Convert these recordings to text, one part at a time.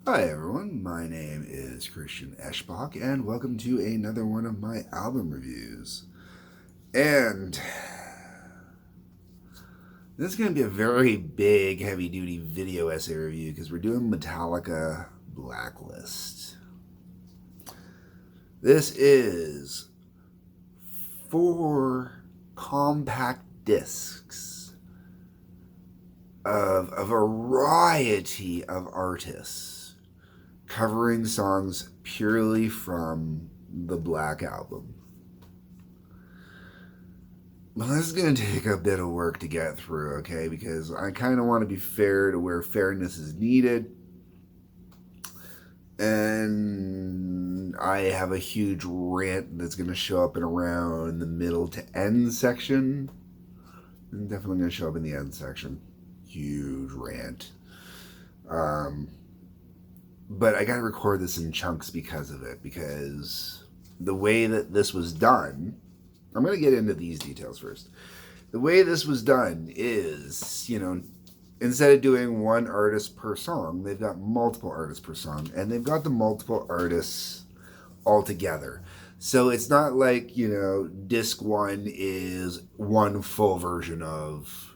Hi everyone, my name is Christian Eschbach and welcome to another one of my album reviews. And this is going to be a very big heavy duty video essay review because we're doing Metallica Blacklist. This is 4 compact discs of a variety of artists covering songs purely from the Black Album. Well, this is going to take a bit of work to get through, okay? Because I kind of want to be fair to where fairness is needed. And I have a huge rant that's going to show up in around the middle to end section. And definitely going to show up in the end section. Huge rant. But I got to record this in chunks because of it. Because the way that this was done, I'm going to get into these details first. The way this was done is, instead of doing one artist per song, they've got multiple artists per song. And they've got the multiple artists all together. So it's not like, disc 1 is one full version of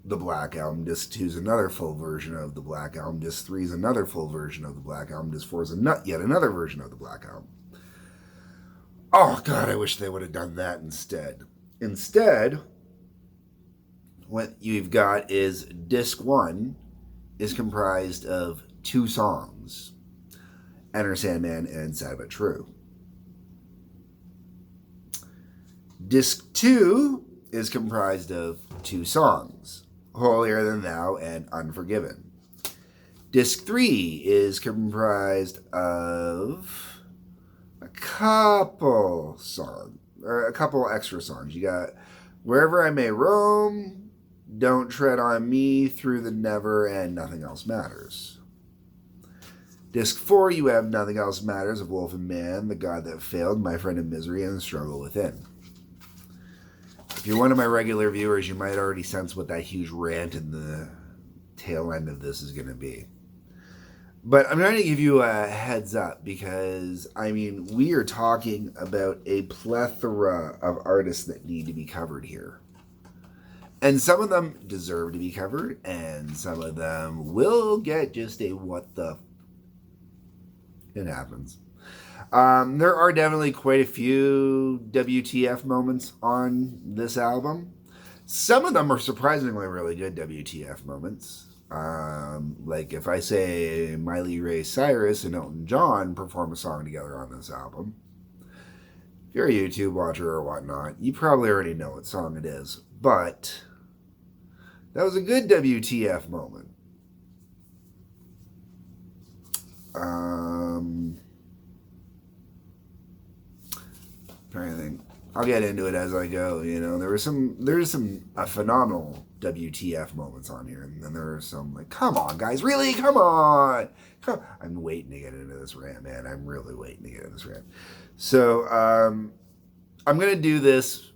the Black Album, disc 2 is another full version of the Black Album, disc 3 is another full version of the Black Album, disc 4 is yet another version of the Black Album. Oh God, I wish they would have done that instead. Instead, what you've got is disc 1 is comprised of 2 songs, Enter Sandman and Sad But True. Disc 2 is comprised of 2 songs, Holier Than Thou and Unforgiven. Disc 3 is comprised of a couple extra songs. You got Wherever I May Roam, Don't Tread on Me, Through the Never, and Nothing Else Matters. Disc 4, you have Nothing Else Matters of Wolf and Man, The God That Failed, My Friend in Misery, and The Struggle Within. If you're one of my regular viewers, you might already sense what that huge rant in the tail end of this is going to be. But I'm trying to give you a heads up because, we are talking about a plethora of artists that need to be covered here. And some of them deserve to be covered, and some of them will get just a what the... It happens. There are definitely quite a few WTF moments on this album. Some of them are surprisingly really good WTF moments. Like if I say Miley Cyrus and Elton John perform a song together on this album, if you're a YouTube watcher or whatnot, you probably already know what song it is. But that was a good WTF moment. Trying to think. I'll get into it as I go. There's some phenomenal WTF moments on here, and then there are some like, come on, guys, really, come on. I'm waiting to get into this rant, man. I'm really waiting to get into this rant. So I'm gonna do this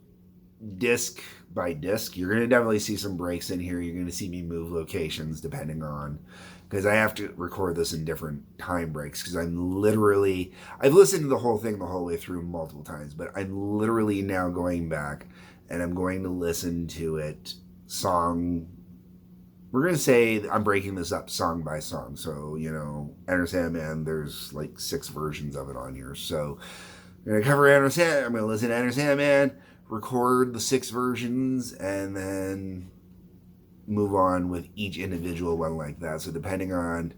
disc by disc. You're gonna definitely see some breaks in here. You're gonna see me move locations depending on. Because I have to record this in different time breaks because I've listened to the whole thing the whole way through multiple times, but I'm literally now going back and I'm going to listen to it we're going to say I'm breaking this up song by song. So, Enter Sandman, there's like 6 versions of it on here. So I'm going to cover Enter Sandman, I'm going to listen to Enter Sandman, record the 6 versions, and then move on with each individual one like that. So depending on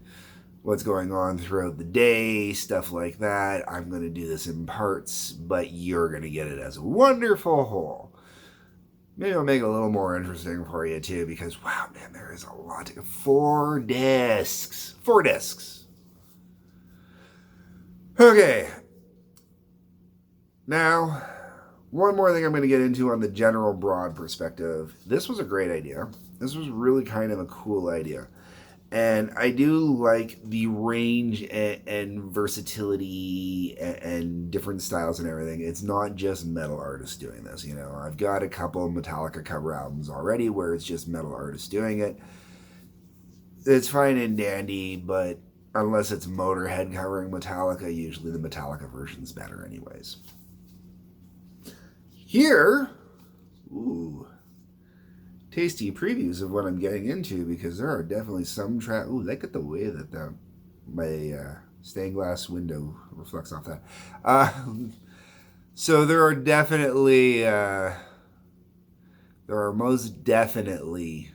what's going on throughout the day, stuff like that, I'm going to do this in parts, but you're going to get it as a wonderful whole. Maybe I'll make it a little more interesting for you too, because wow, man, there is a lot to 4 discs. 4 discs. Okay. Now, one more thing I'm going to get into on the general broad perspective. This was a great idea. This was really kind of a cool idea. And I do like the range and versatility and different styles and everything. It's not just metal artists doing this, I've got a couple of Metallica cover albums already where it's just metal artists doing it. It's fine and dandy, but Unless it's Motorhead covering Metallica, usually the Metallica version's better anyways. Here, ooh, tasty previews of what I'm getting into, because there are definitely some tracks. Ooh, look at the way that my stained glass window reflects off that. So there are definitely, there are most definitely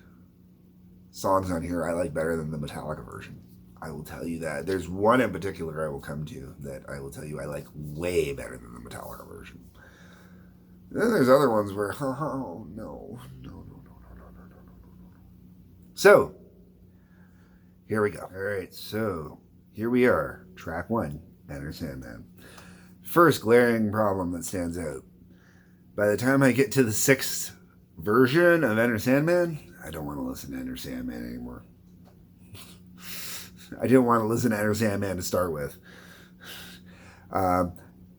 songs on here I like better than the Metallica version. I will tell you that. There's one in particular I will come to that I will tell you I like way better than the Metallica version. And then there's other ones where, oh, no. So, here we go. All right, so here we are. Track 1, Enter Sandman. First glaring problem that stands out. By the time I get to the 6th version of Enter Sandman, I don't want to listen to Enter Sandman anymore. I didn't want to listen to Enter Sandman to start with.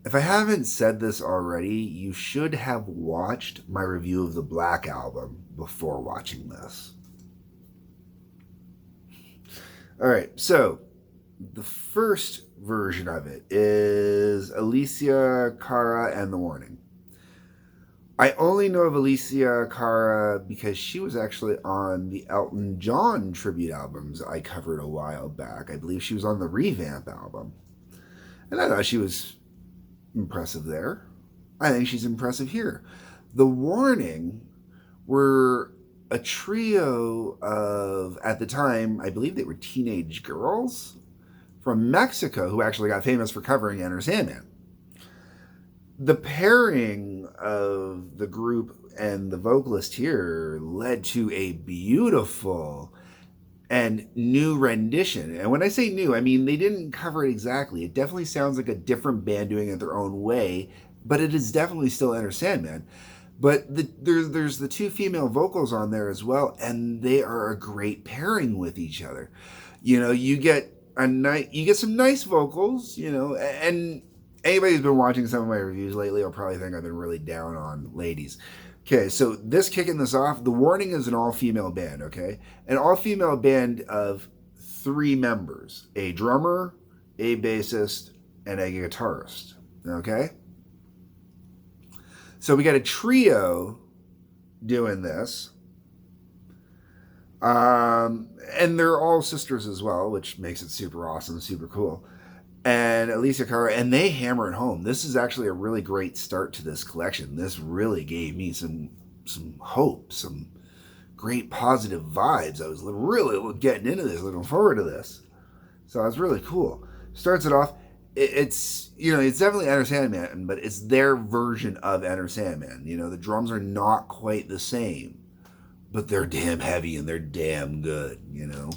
If I haven't said this already, you should have watched my review of the Black Album before watching this. Alright, so the first version of it is Alicia Cara and the Warning. I only know of Alicia Cara because she was actually on the Elton John tribute albums I covered a while back. I believe she was on the Revamp album. And I thought she was impressive there. I think she's impressive here. The Warning were a trio of, at the time, I believe they were teenage girls from Mexico who actually got famous for covering Enter Sandman. The pairing of the group and the vocalist here led to a beautiful and new rendition. And when I say new, I mean they didn't cover it exactly. It definitely sounds like a different band doing it their own way, but it is definitely still Enter Sandman. But there's the 2 female vocals on there as well, and they are a great pairing with each other. You know, you get some nice vocals, you know, and anybody who's been watching some of my reviews lately will probably think I've been really down on ladies. Okay, so this kicking this off, The Warning is an all-female band, okay? An all-female band of 3 members. A drummer, a bassist, and a guitarist, okay? So we got a trio doing this. And they're all sisters as well, which makes it super awesome, super cool. And Alicia Cara, and they hammer it home. This is actually a really great start to this collection. This really gave me some hope, some great positive vibes. I was really getting into this, looking forward to this. So it's really cool. Starts it off. It's, you know, it's definitely Enter Sandman, but it's their version of Enter Sandman. You know, the drums are not quite the same, but they're damn heavy and they're damn good, you know.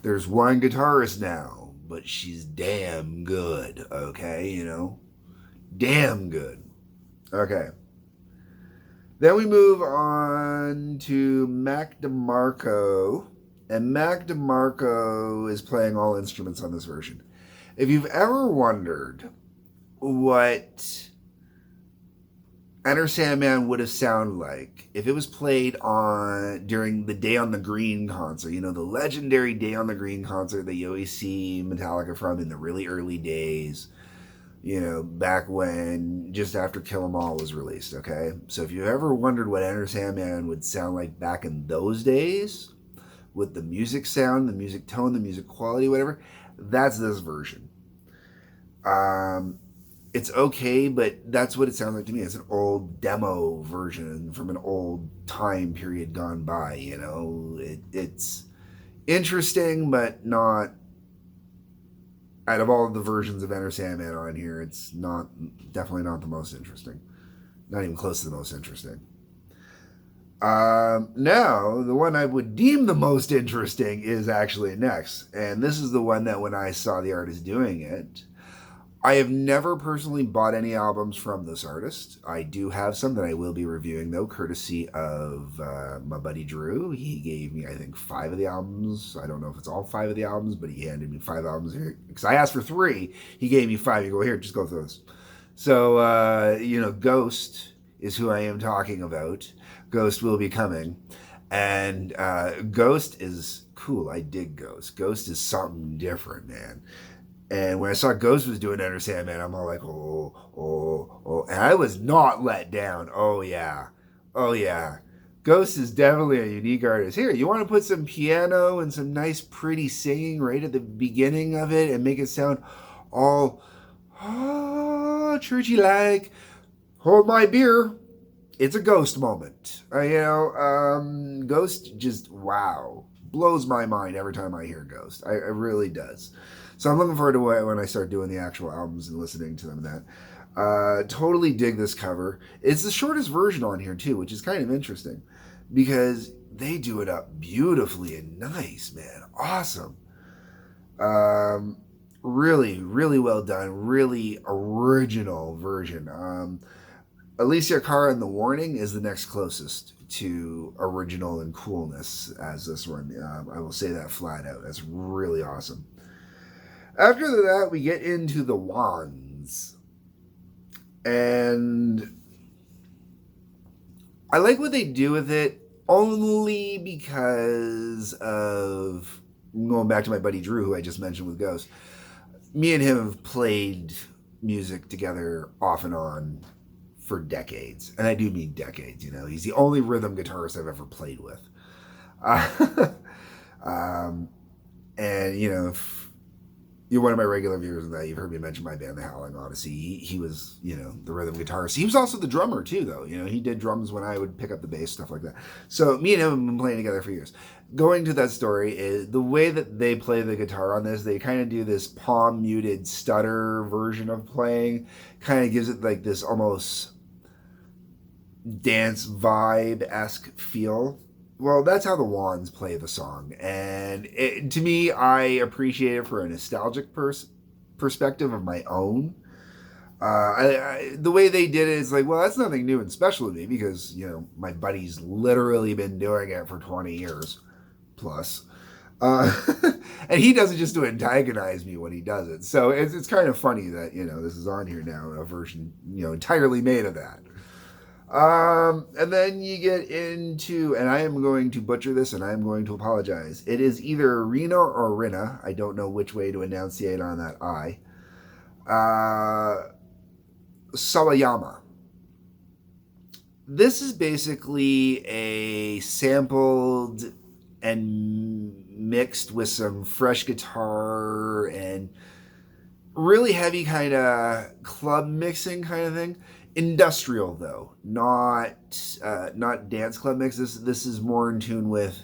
There's one guitarist now, but she's damn good, okay, you know? Damn good. Okay. Then we move on to Mac Demarco, and Mac Demarco is playing all instruments on this version. If you've ever wondered what Enter Sandman would have sounded like if it was played during the Day on the Green concert, you know, the legendary Day on the Green concert that you always see Metallica from in the really early days, you know, back when, just after Kill 'Em All was released, okay? So if you've ever wondered what Enter Sandman would sound like back in those days, with the music sound, the music tone, the music quality, whatever, that's this version. It's okay, but that's what it sounds like to me. It's an old demo version from an old time period gone by, you know. It's interesting, but not, out of all of the versions of Enter Sandman on here, it's definitely not the most interesting. Not even close to the most interesting. Now, the one I would deem the most interesting is actually next. And this is the one that when I saw the artist doing it, I have never personally bought any albums from this artist. I do have some that I will be reviewing, though, courtesy of my buddy Drew. He gave me, I think, 5 of the albums. I don't know if it's all 5 of the albums, but he handed me 5 albums here. Because I asked for 3. He gave me 5. You go, here, just go through those. So, you know, Ghost is who I am talking about. Ghost will be coming. And Ghost is cool. I dig Ghost. Ghost is something different, man. And when I saw Ghost was doing Enter Sandman, I'm all like, oh. And I was not let down. Oh, yeah. Oh, yeah. Ghost is definitely a unique artist. Here, you want to put some piano and some nice, pretty singing right at the beginning of it and make it sound all churchy-like. Hold my beer. It's a Ghost moment. Ghost just, wow. Blows my mind every time I hear Ghost. It really does. So I'm looking forward to when I start doing the actual albums and listening to them. Totally dig this cover. It's the shortest version on here too, which is kind of interesting because they do it up beautifully and nice, man. Awesome. Really, really well done. Really original version. Alicia Cara and The Warning is the next closest to original and coolness as this one. I will say that flat out. That's really awesome. After that, we get into the Wands. And I like what they do with it only because of going back to my buddy Drew, who I just mentioned with Ghost. Me and him have played music together off and on for decades. And I do mean decades, He's the only rhythm guitarist I've ever played with. If you're one of my regular viewers in that, you've heard me mention my band, The Howling Odyssey. He was, the rhythm guitarist. He was also the drummer too, though. He did drums when I would pick up the bass, stuff like that. So me and him have been playing together for years. Going to that story is the way that they play the guitar on this. They kind of do this palm muted stutter version of playing. Kind of gives it like this almost dance vibe-esque feel. Well, that's how the Wands play the song. And to me, I appreciate it for a nostalgic perspective of my own. The way they did it is like, well, that's nothing new and special to me because, my buddy's literally been doing it for 20 years plus. And he doesn't just to antagonize me when he does it. So it's kind of funny that, this is on here now, a version, entirely made of that. And then you get into, and I am going to butcher this and I am going to apologize. It is either Rena or Rina. I don't know which way to enunciate on that I. Sawayama. This is basically a sampled and mixed with some fresh guitar and really heavy kind of club mixing kind of thing. Industrial though, not dance club mix. This is more in tune with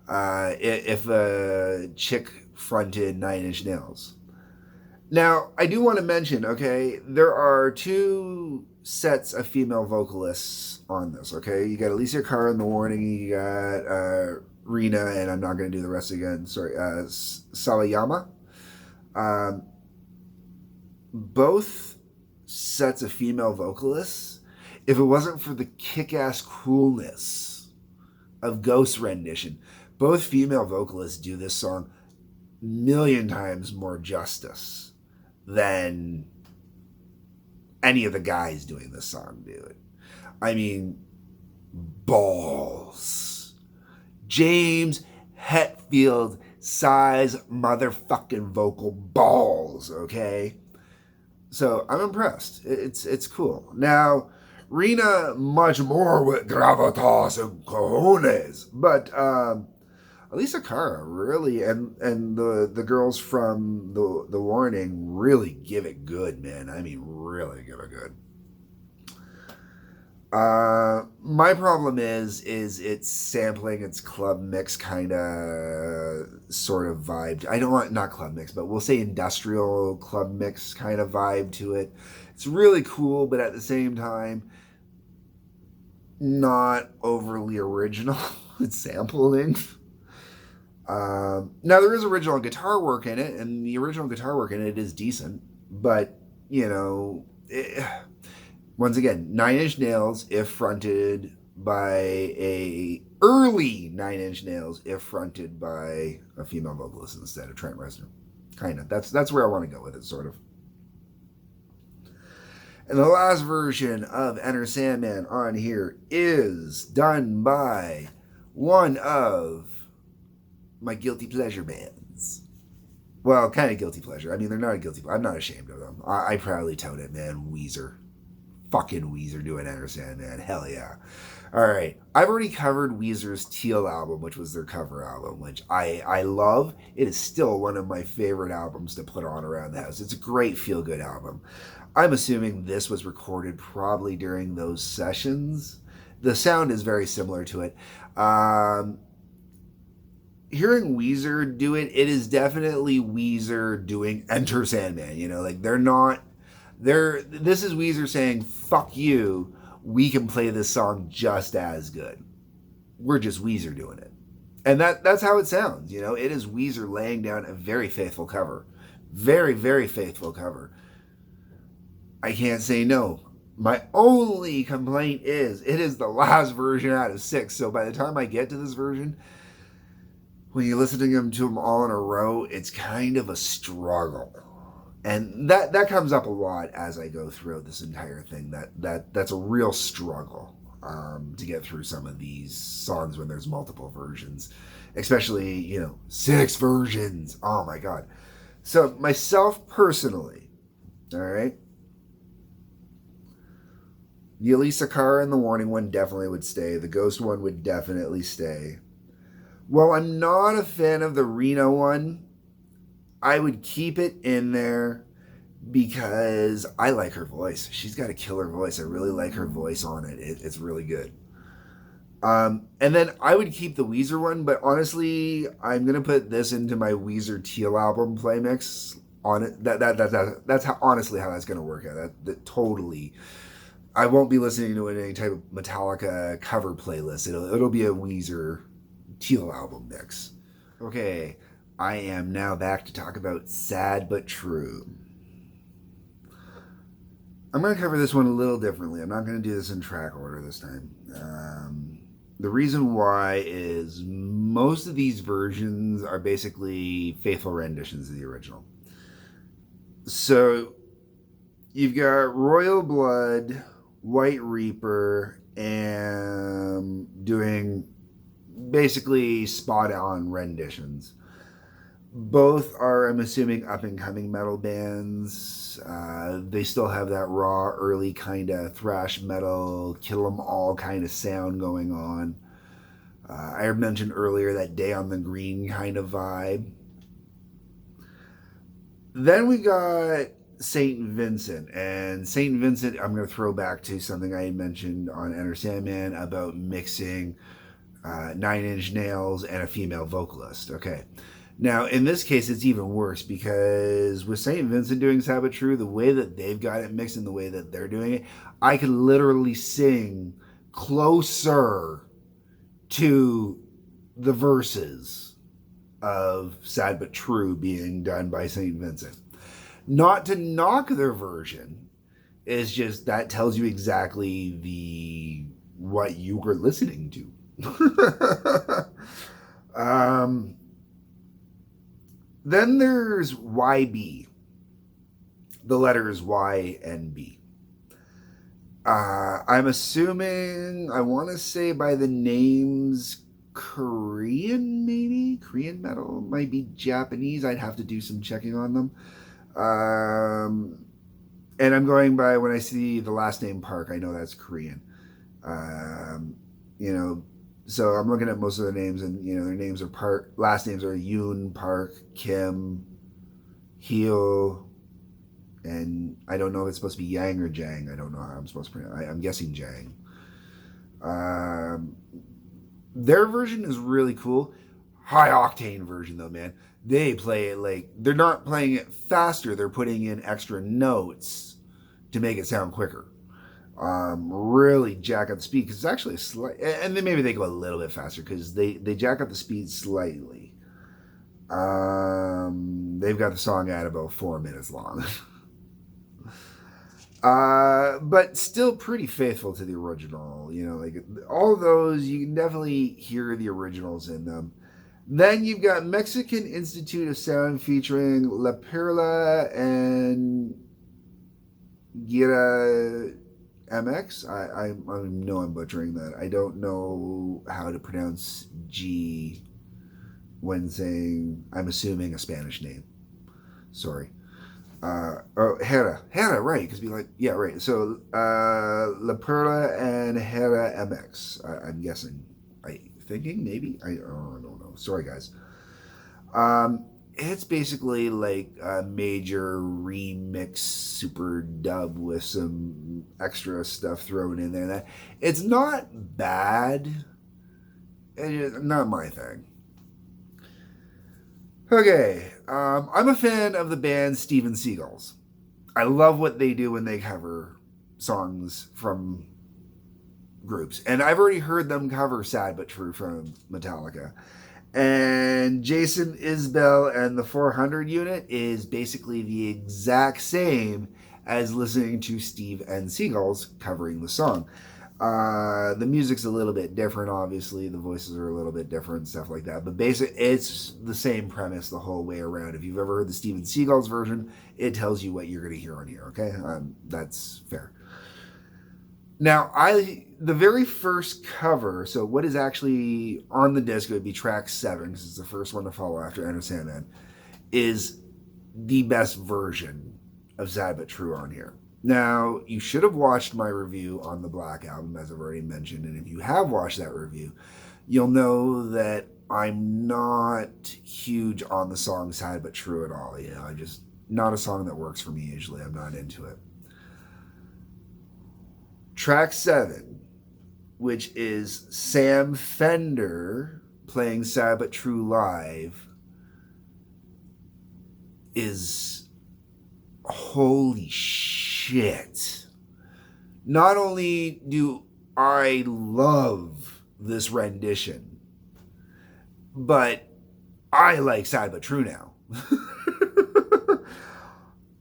if a chick fronted Nine Inch Nails. Now I do want to mention, okay, there are two sets of female vocalists on this. Okay, you got Alicia Cara in The Warning, you got Rena, and I'm not going to do the rest again. Sorry, Sawayama. Both sets of female vocalists, if it wasn't for the kick-ass coolness of Ghost rendition, both female vocalists do this song a million times more justice than any of the guys doing this song do it. I mean, balls. James Hetfield size motherfucking vocal balls, okay? So I'm impressed. It's cool. Now, Rena, much more with gravitas and cojones. But Alicia Cara really, and the girls from the Warning really give it good, man. I mean, really give it good. My problem is it's sampling, it's club mix kind of sort of vibe. I don't want, not club mix, but we'll say industrial club mix kind of vibe to it. It's really cool, but at the same time, not overly original. It's sampling. Now there is original guitar work in it, and the original guitar work in it is decent, but once again, Nine Inch Nails if fronted by a early Nine Inch Nails if fronted by a female vocalist instead of Trent Reznor. Kind of. That's where I want to go with it, sort of. And the last version of Enter Sandman on here is done by one of my guilty pleasure bands. Well, kind of guilty pleasure. I mean, they're not a guilty pleasure. I'm not ashamed of them. I proudly tout it, man. Weezer. Fucking Weezer doing Enter Sandman. Hell yeah. All right. I've already covered Weezer's Teal album, which was their cover album, which I love. It is still one of my favorite albums to put on around the house. It's a great feel-good album. I'm assuming this was recorded probably during those sessions. The sound is very similar to it. Hearing Weezer do it, it is definitely Weezer doing Enter Sandman. You know, like this is Weezer saying, fuck you, we can play this song just as good. We're just Weezer doing it. And that's how it sounds, you know. It is Weezer laying down a very faithful cover. Very, very faithful cover. I can't say no. My only complaint is, it is the last version out of 6, so by the time I get to this version, when you're listening to them all in a row, it's kind of a struggle. And that comes up a lot as I go throughout this entire thing. That's a real struggle to get through some of these songs when there's multiple versions. Especially, you know, 6 versions. Oh my God. So myself personally, all right, the Elisa Cara and the Warning one definitely would stay. The Ghost one would definitely stay. While I'm not a fan of the Reno one, I would keep it in there because I like her voice. She's got a killer voice. I really like her voice on it. It's really good. And then I would keep the Weezer one, but honestly, I'm going to put this into my Weezer Teal album play mix on it. That's how, honestly, how that's going to work out. That totally. I won't be listening to any type of Metallica cover playlist. It'll be a Weezer Teal album mix. Okay, I am now back to talk about Sad But True. I'm going to cover this one a little differently. I'm not going to do this in track order this time. The reason why is most of these versions are basically faithful renditions of the original. So you've got Royal Blood, White Reaper, and doing basically spot-on renditions. Both are, I'm assuming, up-and-coming metal bands. They still have that raw, early kind of thrash metal, kill 'em all kind of sound going on. I mentioned earlier that Day on the Green kind of vibe. Then we got St. Vincent. And St. Vincent, I'm going to throw back to something I had mentioned on Enter Sandman about mixing 9 Inch Nails and a female vocalist. Okay. Now, in this case, it's even worse because with St. Vincent doing Sad But True, the way that they've got it mixed and the way that they're doing it, I could literally sing closer to the verses of Sad But True being done by St. Vincent. Not to knock their version, it's just that tells you exactly what you were listening to. Then there's YB. The letters Y and B. I'm assuming, I want to say by the names Korean, maybe? Korean metal? Might be Japanese. I'd have to do some checking on them. And I'm going by, when I see the last name Park, I know that's Korean. You know, so I'm looking at most of the names, and you know their names are last names are Yoon, Park, Kim, Hyo, and I don't know if it's supposed to be Yang or Jang. I don't know how I'm supposed to pronounce. I'm guessing Jang. Their version is really cool, high octane version though, man. They play it like they're not playing it faster; they're putting in extra notes to make it sound quicker. Really jack up the speed because it's actually a slight, and then maybe they go a little bit faster because they jack up the speed slightly. They've got the song at about 4 minutes long. But still pretty faithful to the original, you know, like all those, you can definitely hear the originals in them. Then you've got Mexican Institute of Sound featuring La Perla and Gira MX. I know I'm butchering that. I don't know how to pronounce G when saying, I'm assuming, a Spanish name. Sorry. Hera, right? Because be like, yeah, right. So, La Perla and Hera MX. I'm guessing. Thinking maybe. I don't know. Sorry, guys. It's basically like a major remix, super dub with some extra stuff thrown in there. It's not bad. It's not my thing. Okay, I'm a fan of the band Steven Seagulls. I love what they do when they cover songs from groups. And I've already heard them cover Sad But True from Metallica. And Jason Isbell and the 400 unit is basically the exact same as listening to Steve and Seagulls covering the song. The music's a little bit different, obviously. The voices are a little bit different, stuff like that. But basically, it's the same premise the whole way around. If you've ever heard the Steven Seagulls version, it tells you what you're going to hear on here, okay? That's fair. Now, the very first cover, so what is actually on the disc, it would be track 7, because it's the first one to follow after Enter Sandman, is the best version of Sad But True on here. Now, you should have watched my review on the Black Album, as I've already mentioned, and if you have watched that review, you'll know that I'm not huge on the song Sad But True at all. You know, I just, not a song that works for me usually. I'm not into it. Track 7, which is Sam Fender playing Sad But True live, is holy shit. Not only do I love this rendition, but I like Sad But True now.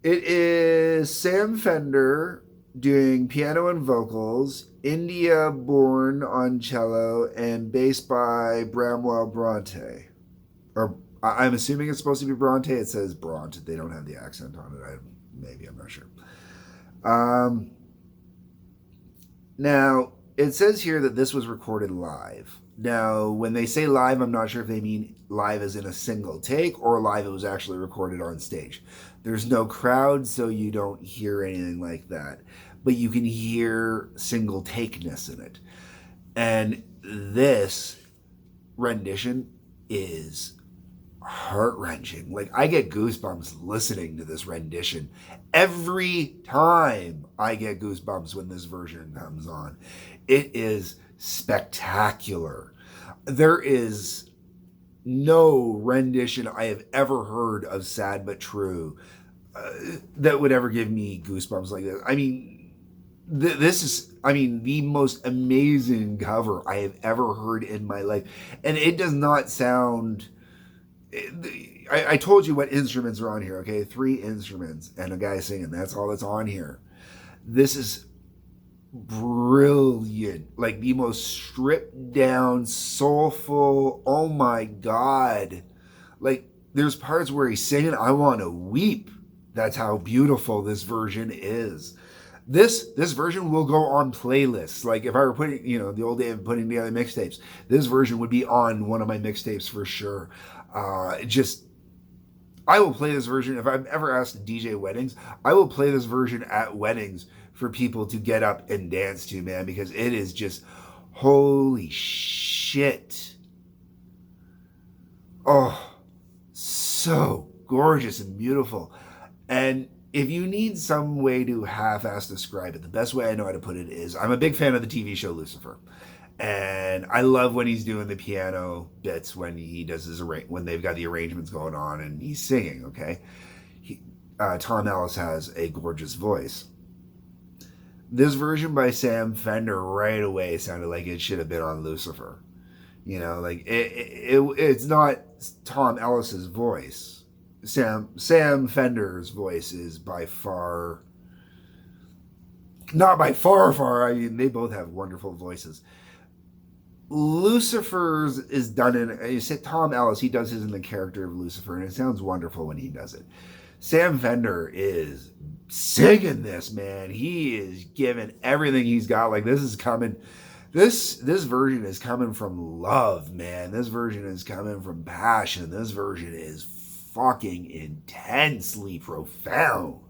It is Sam Fender doing piano and vocals, India Bourne on cello, and bass by Bramwell Bronte. Or I'm assuming it's supposed to be Bronte. It says Bront. They don't have the accent on it. Maybe, I'm not sure. Now, it says here that this was recorded live. Now, when they say live, I'm not sure if they mean live as in a single take or live it was actually recorded on stage. There's no crowd, so you don't hear anything like that. But you can hear single takeness in it. And this rendition is heart-wrenching. Like, I get goosebumps listening to this rendition. Every time I get goosebumps when this version comes on. It is spectacular. There is no rendition I have ever heard of Sad But True that would ever give me goosebumps like this. I mean, this is, the most amazing cover I have ever heard in my life. And it does not sound... I told you what instruments are on here, okay? 3 instruments and a guy singing. That's all that's on here. This is brilliant. Like the most stripped down, soulful, oh my God. Like there's parts where he's singing, I want to weep. That's how beautiful this version is. This version will go on playlists. Like if I were putting, the old day of putting together mixtapes, this version would be on one of my mixtapes for sure. I will play this version. If I've ever asked to DJ weddings, I will play this version at weddings for people to get up and dance to, man, because it is just holy shit. Oh, so gorgeous and beautiful. And if you need some way to half-ass describe it, the best way I know how to put it is I'm a big fan of the TV show Lucifer. And I love when he's doing the piano bits, when he does when they've got the arrangements going on and he's singing, okay? Tom Ellis has a gorgeous voice. This version by Sam Fender right away sounded like it should have been on Lucifer. Like it's not Tom Ellis's voice. Sam Fender's voice is by far, not by far. They both have wonderful voices. Lucifer's is done in, you said Tom Ellis, he does his in the character of Lucifer, and it sounds wonderful when he does it. Sam Fender is singing this, man. He is giving everything he's got. Like, this is coming This version is coming from love, man. This version is coming from passion. This version is fucking intensely profound.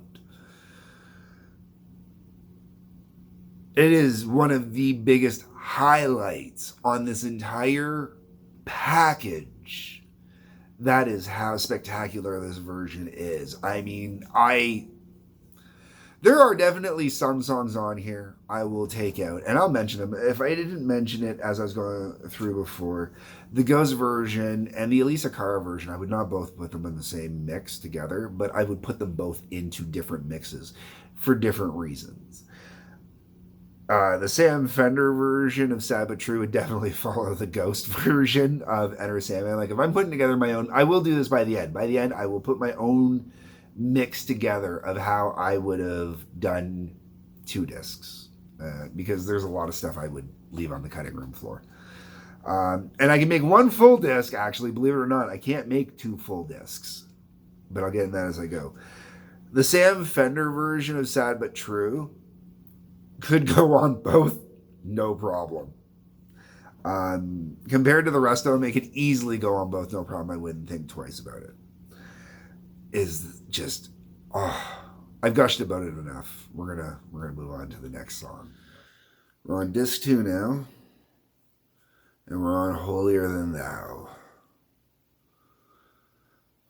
It is one of the biggest highlights on this entire package. That is how spectacular this version is. I mean, there are definitely some songs on here I will take out, and I'll mention them. If I didn't mention it as I was going through before, the Ghost version and the Elisa Cara version, I would not both put them in the same mix together, but I would put them both into different mixes for different reasons. The Sam Fender version of Sad But True would definitely follow the Ghost version of Enter Sandman. Like, if I'm putting together my own, I will do this by the end. By the end, I will put my own mix together of how I would have done 2 discs. Because there's a lot of stuff I would leave on the cutting room floor. And I can make 1 full disc, actually, believe it or not. I can't make 2 full discs. But I'll get in that as I go. The Sam Fender version of Sad But True could go on both, no problem. Compared to the rest of them, it could easily go on both, no problem. I wouldn't think twice about it. Is just, I've gushed about it enough. We're gonna move on to the next song. We're on disc 2 now, and we're on Holier Than Thou.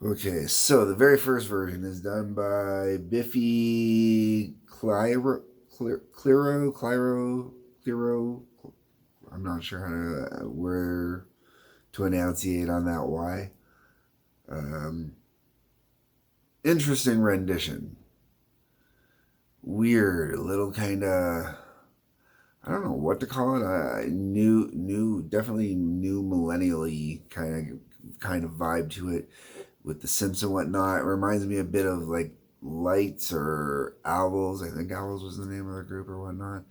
Okay, so the very first version is done by Biffy Clyro. I'm not sure where to enunciate on that Y. Interesting rendition. Weird, a little kind of, I don't know what to call it. Definitely new millennial-y kind of vibe to it, with the synths and whatnot. It reminds me a bit of like Lights or Owls. I think Owls was the name of the group or whatnot.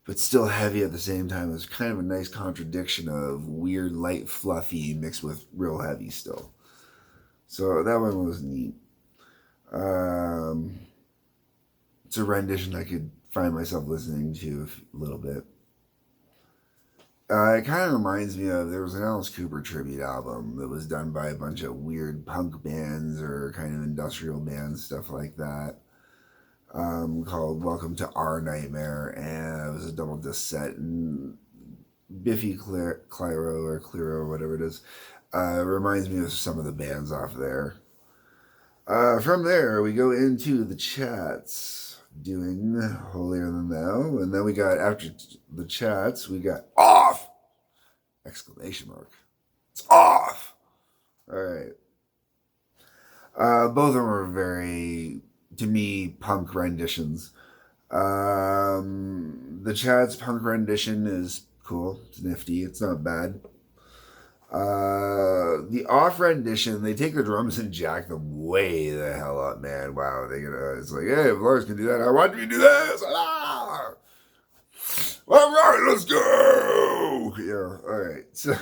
But still heavy at the same time. It's kind of a nice contradiction of weird, light, fluffy mixed with real heavy still. So that one was neat. It's a rendition I could find myself listening to a little bit. It kind of reminds me of, there was an Alice Cooper tribute album that was done by a bunch of weird punk bands or kind of industrial bands, stuff like that, called Welcome to Our Nightmare, and it was a double disc set, and Biffy Clyro or Clyro, whatever it is, reminds me of some of the bands off there. From there, we go into the chats, doing Holier Than Thou, and then we got, after the chats, we got Off! Exclamation mark. It's off! Alright. Both of them are very, to me, punk renditions. The chats punk rendition is cool. It's nifty. It's not bad. The off rendition, they take the drums and jack them way the hell up, man. Wow, it's like, hey, if Lars can do that, I want you to do this. Ah! All right, let's go. Yeah, all right. So,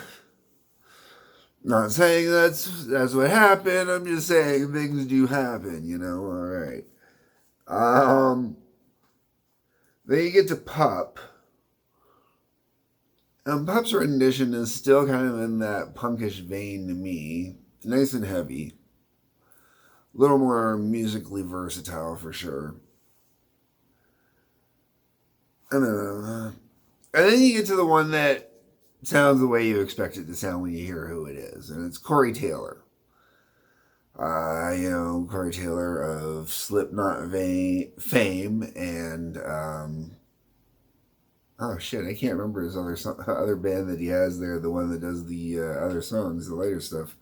not saying that's what happened. I'm just saying things do happen, you know. All right. Then you get to Pup. Pup's rendition is still kind of in that punkish vein to me. It's nice and heavy. A little more musically versatile for sure. And then you get to the one that sounds the way you expect it to sound when you hear who it is. And it's Corey Taylor. Corey Taylor of Slipknot fame and... oh shit, I can't remember his other band that he has there, the one that does the other songs, the later stuff.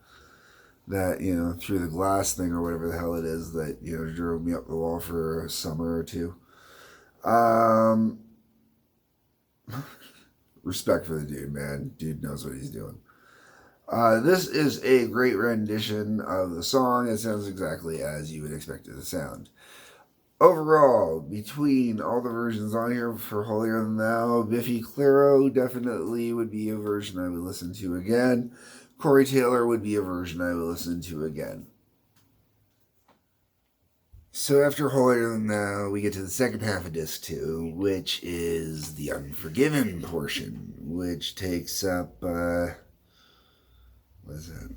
That, Through the Glass thing or whatever the hell it is that, drove me up the wall for a summer or two. Respect for the dude, man. Dude knows what he's doing. This is a great rendition of the song. It sounds exactly as you would expect it to sound. Overall, between all the versions on here for Holier Than Thou, Biffy Clyro definitely would be a version I would listen to again. Corey Taylor would be a version I would listen to again. So after Holier Than Thou, we get to the second half of disc 2, which is the Unforgiven portion, which takes up, what is it?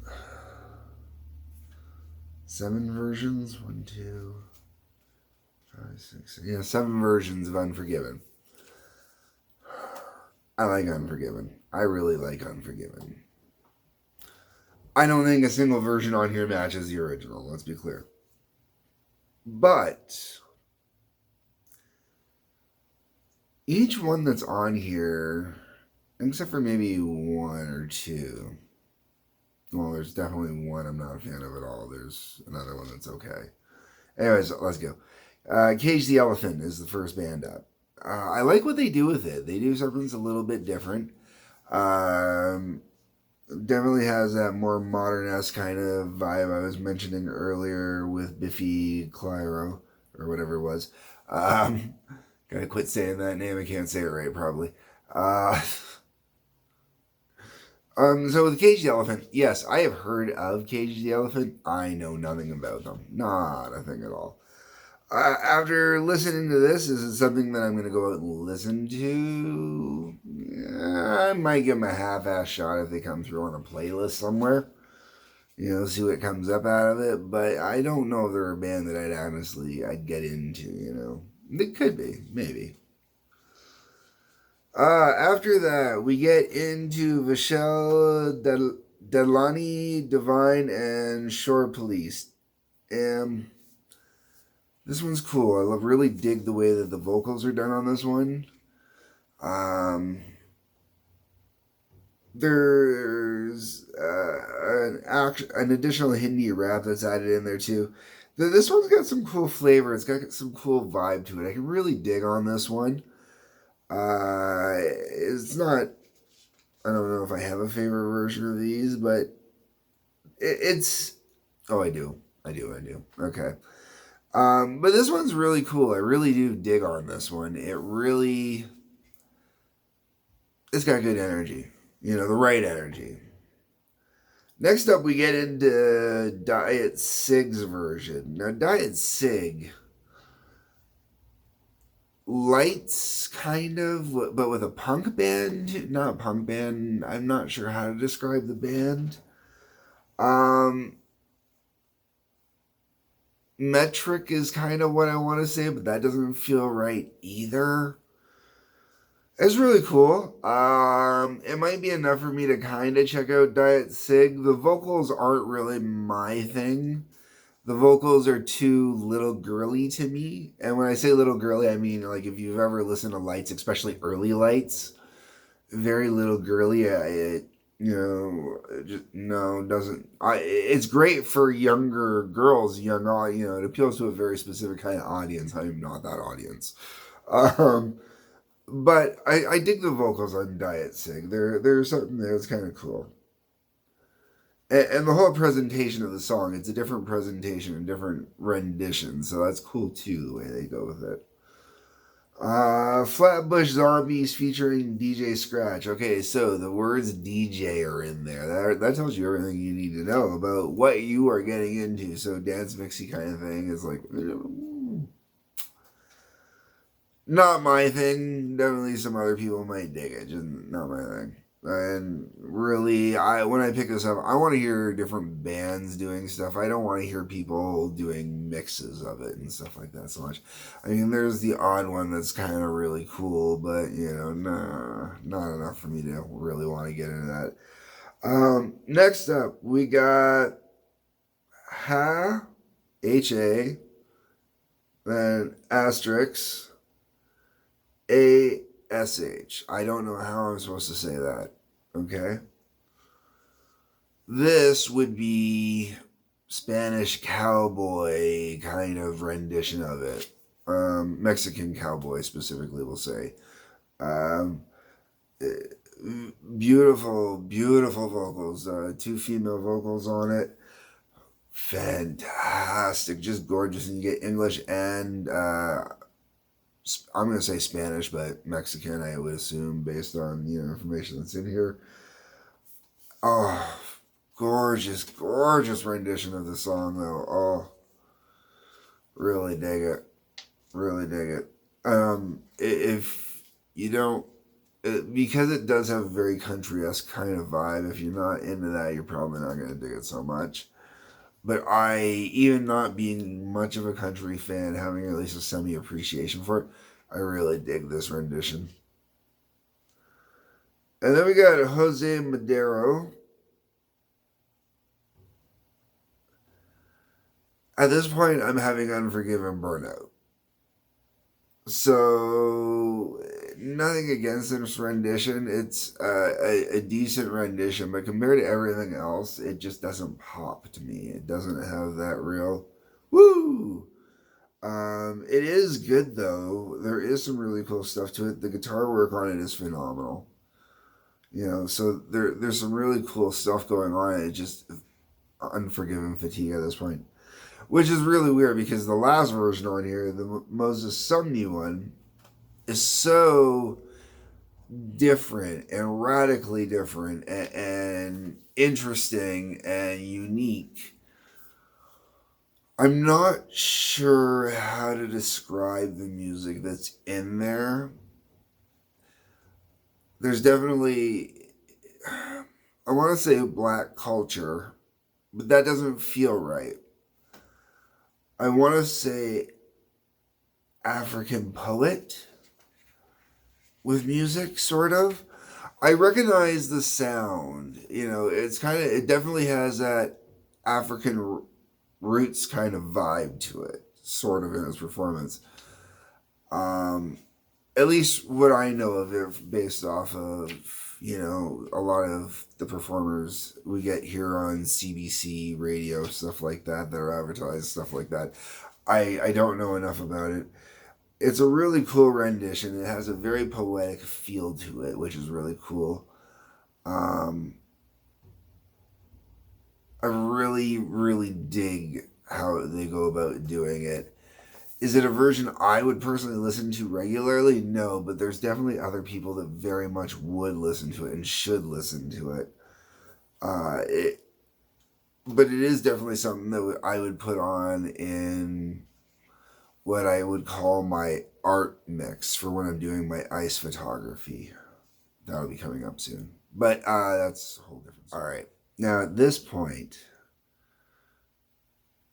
7 versions? 1, 2, 5, 6, yeah, 7 versions of Unforgiven. I like Unforgiven. I really like Unforgiven. I don't think a single version on here matches the original, let's be clear. But each one that's on here, except for maybe 1 or 2. Well, there's definitely one I'm not a fan of at all. There's another one that's okay. Anyways, let's go. Cagey Elephant is the first band up. I like what they do with it. They do something that's a little bit different. Definitely has that more modern-esque kind of vibe I was mentioning earlier with Biffy Clyro, or whatever it was. Gotta quit saying that name. I can't say it right, probably. So with Cagey Elephant, yes, I have heard of Cagey Elephant. I know nothing about them. Not a thing at all. After listening to this, is it something that I'm going to go out and listen to? I might give them a half-ass shot if they come through on a playlist somewhere. See what comes up out of it. But I don't know if they're a band that I'd get into, They could be, maybe. After that, we get into Vishal Delani, Divine, and Shore Police. This one's cool. I really dig the way that the vocals are done on this one. There's an additional Hindi rap that's added in there too. This one's got some cool flavor. It's got some cool vibe to it. I can really dig on this one. It's not, I don't know if I have a favorite version of these, but it's, oh, I do. Okay. But this one's really cool. I really do dig on this one. It's got good energy. The right energy. Next up, we get into Diet Sig's version. Now, Diet Sig, lights, kind of, but with a punk band. Not a punk band. I'm not sure how to describe the band. Metric is kind of what I want to say, but that doesn't feel right either. It's really cool. It might be enough for me to kind of check out Diet Sig. The vocals aren't really my thing. The vocals are too little girly to me. And when I say little girly, I mean, like, if you've ever listened to Lights, especially early Lights, very little girly. Doesn't. It's great for younger girls, it appeals to a very specific kind of audience. I'm not that audience. But I dig the vocals on Diet Sig. There's something there that's kind of cool. And the whole presentation of the song, it's a different presentation, a different rendition. So that's cool too, the way they go with it. Flatbush Zombies featuring DJ Scratch. Okay, so the words DJ are in there. That tells you everything you need to know about what you are getting into. So dance mixy kind of thing is like, not my thing. Definitely some other people might dig it. Just not my thing. And really, when I pick this up, I want to hear different bands doing stuff. I don't want to hear people doing mixes of it and stuff like that so much. I mean, there's the odd one that's kind of really cool, but, nah, not enough for me to really want to get into that. Next up, we got H-A, then asterisk, A-S-H. I don't know how I'm supposed to say that. Okay. This would be Spanish cowboy kind of rendition of it. Mexican cowboy specifically, we'll say. Beautiful, beautiful vocals. 2 female vocals on it. Fantastic. Just gorgeous. And you get English and I'm going to say Spanish, but Mexican, I would assume, based on, information that's in here. Oh, gorgeous, gorgeous rendition of the song, though. Really dig it. Really dig it. If you don't, because it does have a very country-esque kind of vibe, if you're not into that, you're probably not going to dig it so much. But even not being much of a country fan, having at least a semi-appreciation for it, I really dig this rendition. And then we got Jose Madaro. At this point, I'm having Unforgiven burnout. So, nothing against this rendition. It's a decent rendition, but compared to everything else, it just doesn't pop to me. It doesn't have that real woo. It is good though. There is some really cool stuff to it. The guitar work on it is phenomenal. So there's some really cool stuff going on. It just Unforgiven fatigue at this point. Which is really weird because the last version on here, the Moses Sumney one, is so different and radically different and interesting and unique. I'm not sure how to describe the music that's in there. There's definitely, I want to say black culture, but that doesn't feel right. I want to say African poet with music, sort of. I recognize the sound. It definitely has that African roots kind of vibe to it, sort of in its performance. At least what I know of it based off of, a lot of the performers we get here on CBC radio, stuff like that are advertised, stuff like that. I don't know enough about it. It's a really cool rendition. It has a very poetic feel to it, which is really cool. I really, really dig how they go about doing it. Is it a version I would personally listen to regularly? No, but there's definitely other people that very much would listen to it and should listen to it. But it is definitely something that I would put on in what I would call my art mix for when I'm doing my ice photography. That'll be coming up soon. But that's a whole different story. All right. Now, at this point,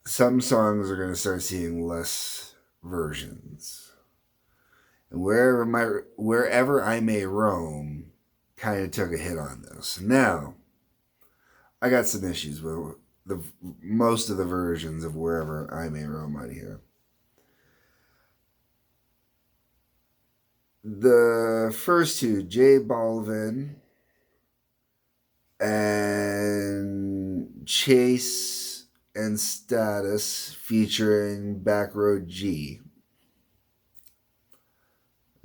some songs are going to start seeing less versions. And wherever I may roam kind of took a hit on this. Now, I got some issues with most of the versions of Wherever I May Roam out here. The first two, J Balvin and Chase and Status featuring Backroad G.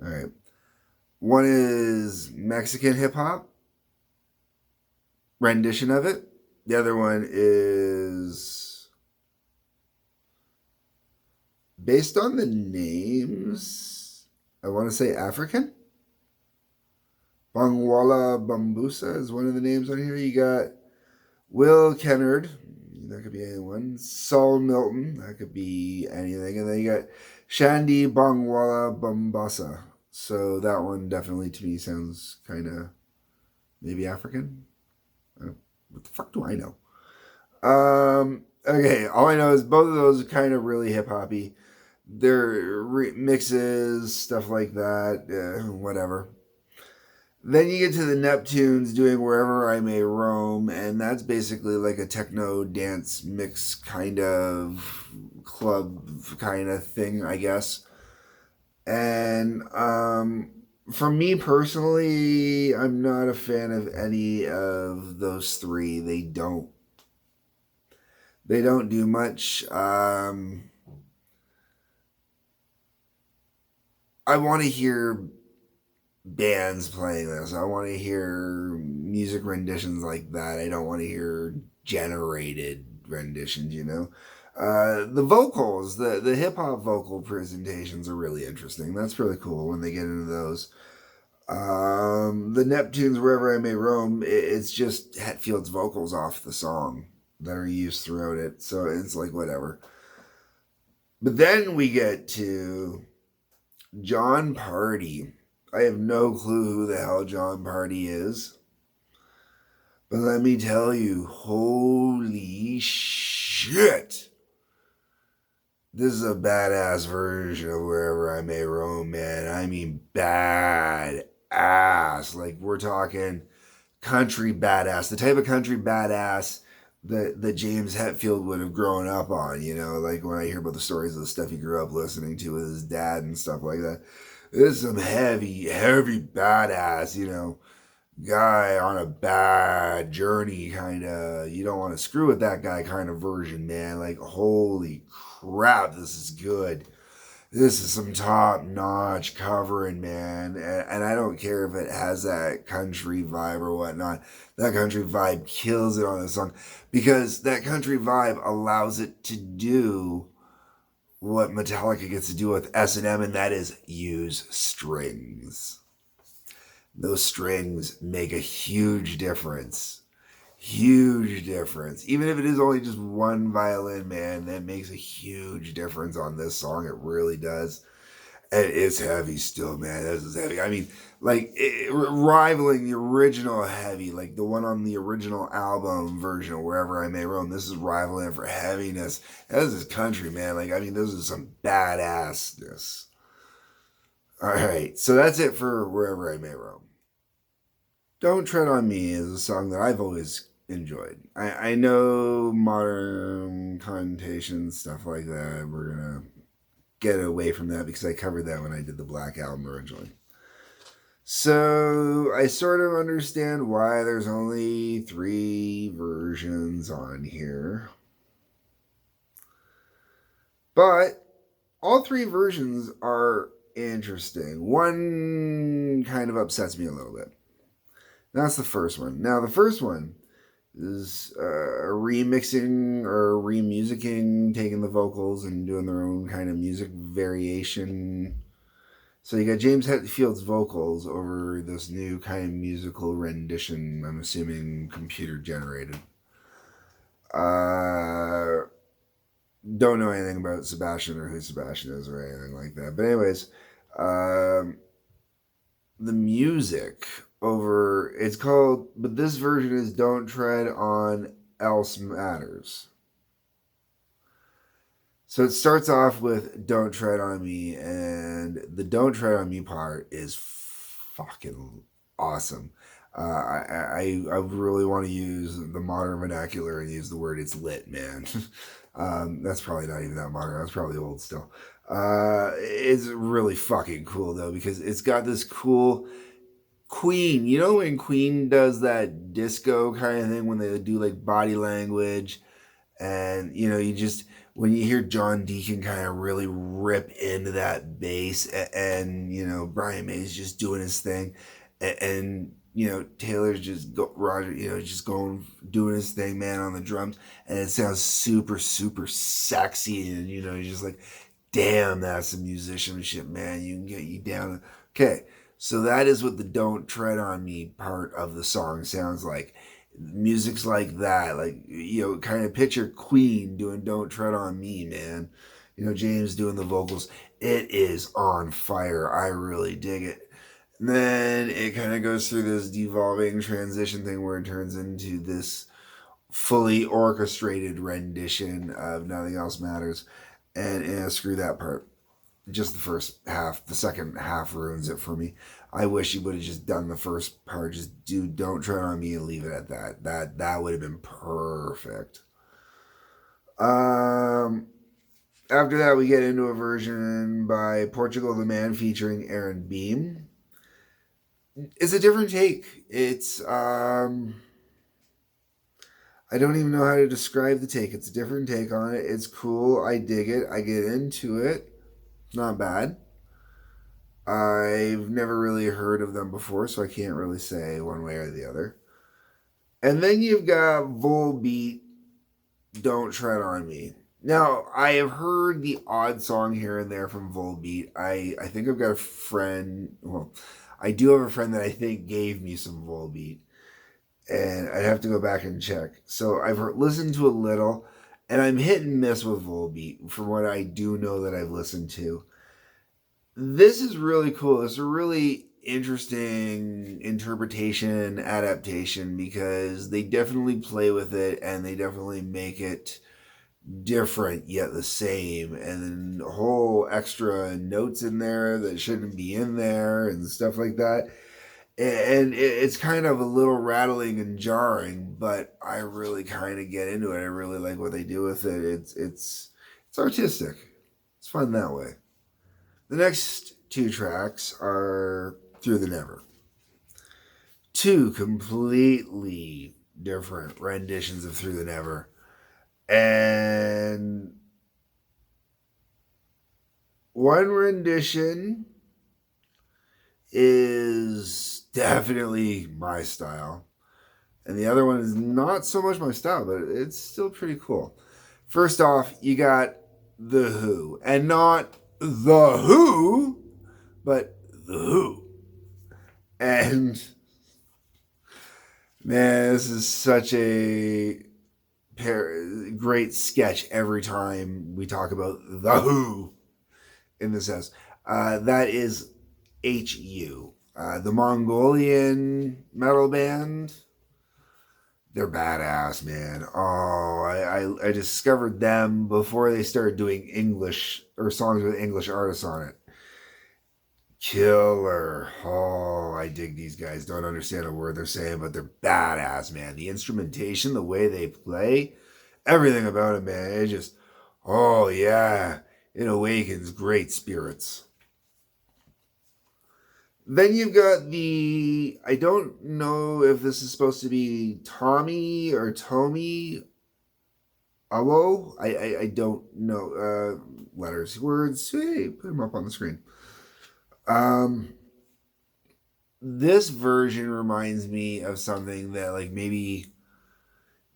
All right. One is Mexican hip hop rendition of it. The other one is based on the names. I want to say African. Bangwala Bambusa is one of the names on here. You got Will Kennard. That could be anyone. Saul Milton. That could be anything. And then you got Shandy Bangwala Bambasa. So that one definitely to me sounds kind of maybe African. What the fuck do I know? Okay, all I know is both of those are kind of really hip-hoppy. They're mixes, stuff like that, whatever. Then you get to the Neptunes doing Wherever I May Roam, and that's basically like a techno dance mix kind of club kind of thing, I guess. And for me personally, I'm not a fan of any of those three. They don't do much. I want to hear bands playing this. I want to hear music renditions like that. I don't want to hear generated renditions, The vocals, the hip-hop vocal presentations are really interesting. That's really cool when they get into those. The Neptunes, Wherever I May Roam, it's just Hetfield's vocals off the song that are used throughout it. So it's like, whatever. But then we get to John Party. I have no clue who the hell John Party is. But let me tell you, holy shit. This is a badass version of Wherever I May Roam, man. I mean, badass. Like, we're talking country badass. The type of country badass that James Hetfield would have grown up on, you know, like when I hear about the stories of the stuff he grew up listening to with his dad and stuff like that. This is some heavy badass, you know, guy on a bad journey kind of. You don't want to screw with that guy kind of version, man. Like, holy crap, this is good. This is some top-notch covering, man. And I don't care if it has that country vibe or whatnot. That country vibe kills it on this song because that country vibe allows it to do what Metallica gets to do with S&M, and that is use strings. Those strings make a huge difference. Huge difference. Even if it is only just one violin, man, that makes a huge difference on this song. It really does. And it's heavy still, man. This is heavy. I mean, like, rivaling the original heavy, like the one on the original album version of Wherever I May Roam. This is rivaling it for heaviness. This is country, man. Like, I mean, this is some badassness. All right, so that's it for Wherever I May Roam. Don't Tread on Me is a song that I've always enjoyed. I know modern connotations, stuff like that. We're going to get away from that because I covered that when I did the Black Album originally. So I sort of understand why there's only 3 versions on here. But all 3 versions are interesting. One kind of upsets me a little bit. That's the first one. Now, the first one is remixing or remusicking, taking the vocals and doing their own kind of music variation. So you got James Hetfield's vocals over this new kind of musical rendition, I'm assuming computer generated. Don't know anything about Sebastian or who Sebastian is or anything like that. But anyways, the music over, it's called, but this version is Don't Tread on Else Matters. So it starts off with Don't Tread on Me, and the Don't Tread on Me part is fucking awesome. I really want to use the modern vernacular and use the word it's lit, man. That's probably not even that modern. That's probably old still. It's really fucking cool, though, because it's got this cool Queen. You know when Queen does that disco kind of thing when they do like body language and, you know, you just, when you hear John Deacon kind of really rip into that bass and you know, Brian May's just doing his thing and you know, Taylor's just Roger, you know, just going, doing his thing, man, on the drums. And it sounds super, super sexy. And, you know, you're just like, damn, that's some musicianship, man. You can get you down. Okay. So that is what the Don't Tread on Me part of the song sounds like. Music's like that. Like, you know, kind of picture Queen doing Don't Tread on Me, man. You know, James doing the vocals. It is on fire. I really dig it. And then it kind of goes through this devolving transition thing where it turns into this fully orchestrated rendition of Nothing Else Matters. And screw that part. Just the first half. The second half ruins it for me. I wish he would have just done the first part. Just do Don't Tread on Me and leave it at that. That would have been perfect. After that, we get into a version by Portugal the Man featuring Aaron Beam. It's a different take. It's, I don't even know how to describe the take. It's a different take on it. It's cool. I dig it. I get into it. Not bad. I've never really heard of them before, so I can't really say one way or the other. And then you've got Volbeat, Don't Tread on Me. Now, I have heard the odd song here and there from Volbeat. I think I've got a friend, well, I do have a friend that I think gave me some Volbeat. And I'd have to go back and check. So I've listened to a little. And I'm hit and miss with Volbeat from what I do know that I've listened to. This is really cool. It's a really interesting interpretation, adaptation, because they definitely play with it and they definitely make it different yet the same, and then whole extra notes in there that shouldn't be in there and stuff like that. And it's kind of a little rattling and jarring, but I really kind of get into it. I really like what they do with it. It's artistic. It's fun that way. The next two tracks are Through the Never. Two completely different renditions of Through the Never. And one rendition is definitely my style, and the other one is not so much my style, but it's still pretty cool. First off, you got The Who, and not The Who, but The Who. And man, this is such a great sketch every time we talk about The Who in this house. That is HU, the Mongolian metal band. They're badass, man. Oh, I discovered them before they started doing English or songs with English artists on it. Killer. Oh, I dig these guys. Don't understand a word they're saying, but they're badass, man. The instrumentation, the way they play, everything about it, man. It just, oh yeah, it awakens great spirits. Then you've got the, I don't know if this is supposed to be Tommy or Tommy Awo. I don't know. Letters, words. Hey, put them up on the screen. This version reminds me of something that like maybe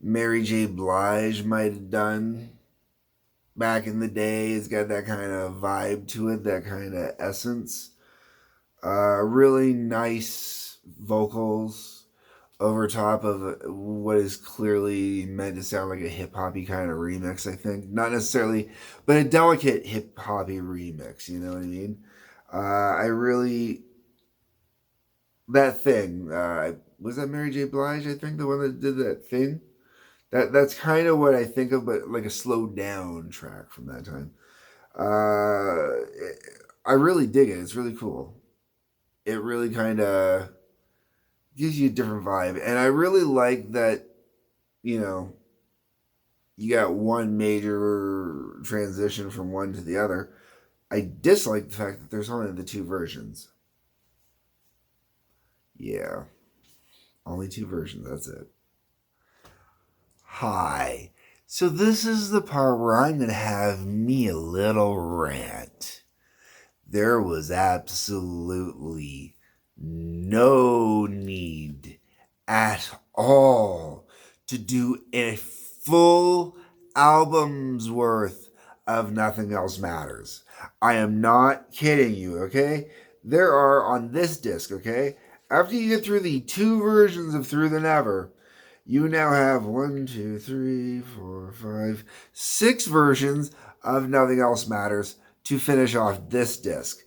Mary J. Blige might have done back in the day. It's got that kind of vibe to it, that kind of essence. Really nice vocals over top of what is clearly meant to sound like a hip hoppy kind of remix, I think. Not necessarily, but a delicate hip hoppy remix, you know what I mean? I really, that thing, was that Mary J. Blige, I think, the one that did that thing? That's kind of what I think of, but like a slowed down track from that time. I really dig it. It's really cool. It really kind of gives you a different vibe. And I really like that, you know, you got one major transition from one to the other. I dislike the fact that there's only the two versions. Yeah, only two versions. That's it. Hi. So this is the part where I'm going to have me a little rant. There was absolutely no need at all to do a full album's worth of Nothing Else Matters. I am not kidding you, okay? There are on this disc, okay? After you get through the two versions of Through the Never, you now have 1, 2, 3, 4, 5, 6 versions of Nothing Else Matters to finish off this disc.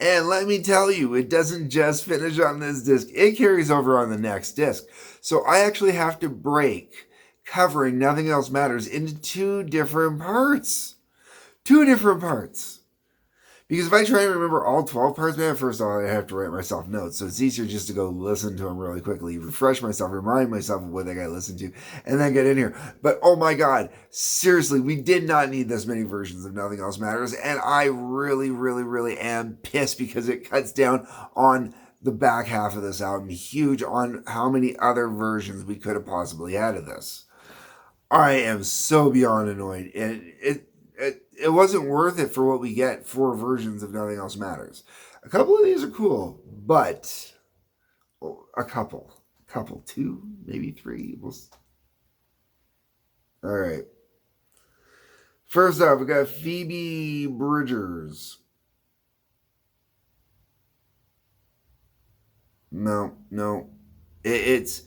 And let me tell you, it doesn't just finish on this disc, it carries over on the next disc. So I actually have to break covering Nothing Else Matters into two different parts. Two different parts. Because if I try and remember all 12 parts, man, first of all, I have to write myself notes. So it's easier just to go listen to them really quickly, refresh myself, remind myself of what I got to listen to, and then get in here. But oh my God, seriously, we did not need this many versions of Nothing Else Matters. And I really, really, really am pissed because it cuts down on the back half of this album, huge on how many other versions we could have possibly had of this. I am so beyond annoyed. And it wasn't worth it for what we get. 4 versions of Nothing Else Matters. A couple of these are cool, but a couple, 2, maybe 3. All right. First up, we got Phoebe Bridgers. No. It's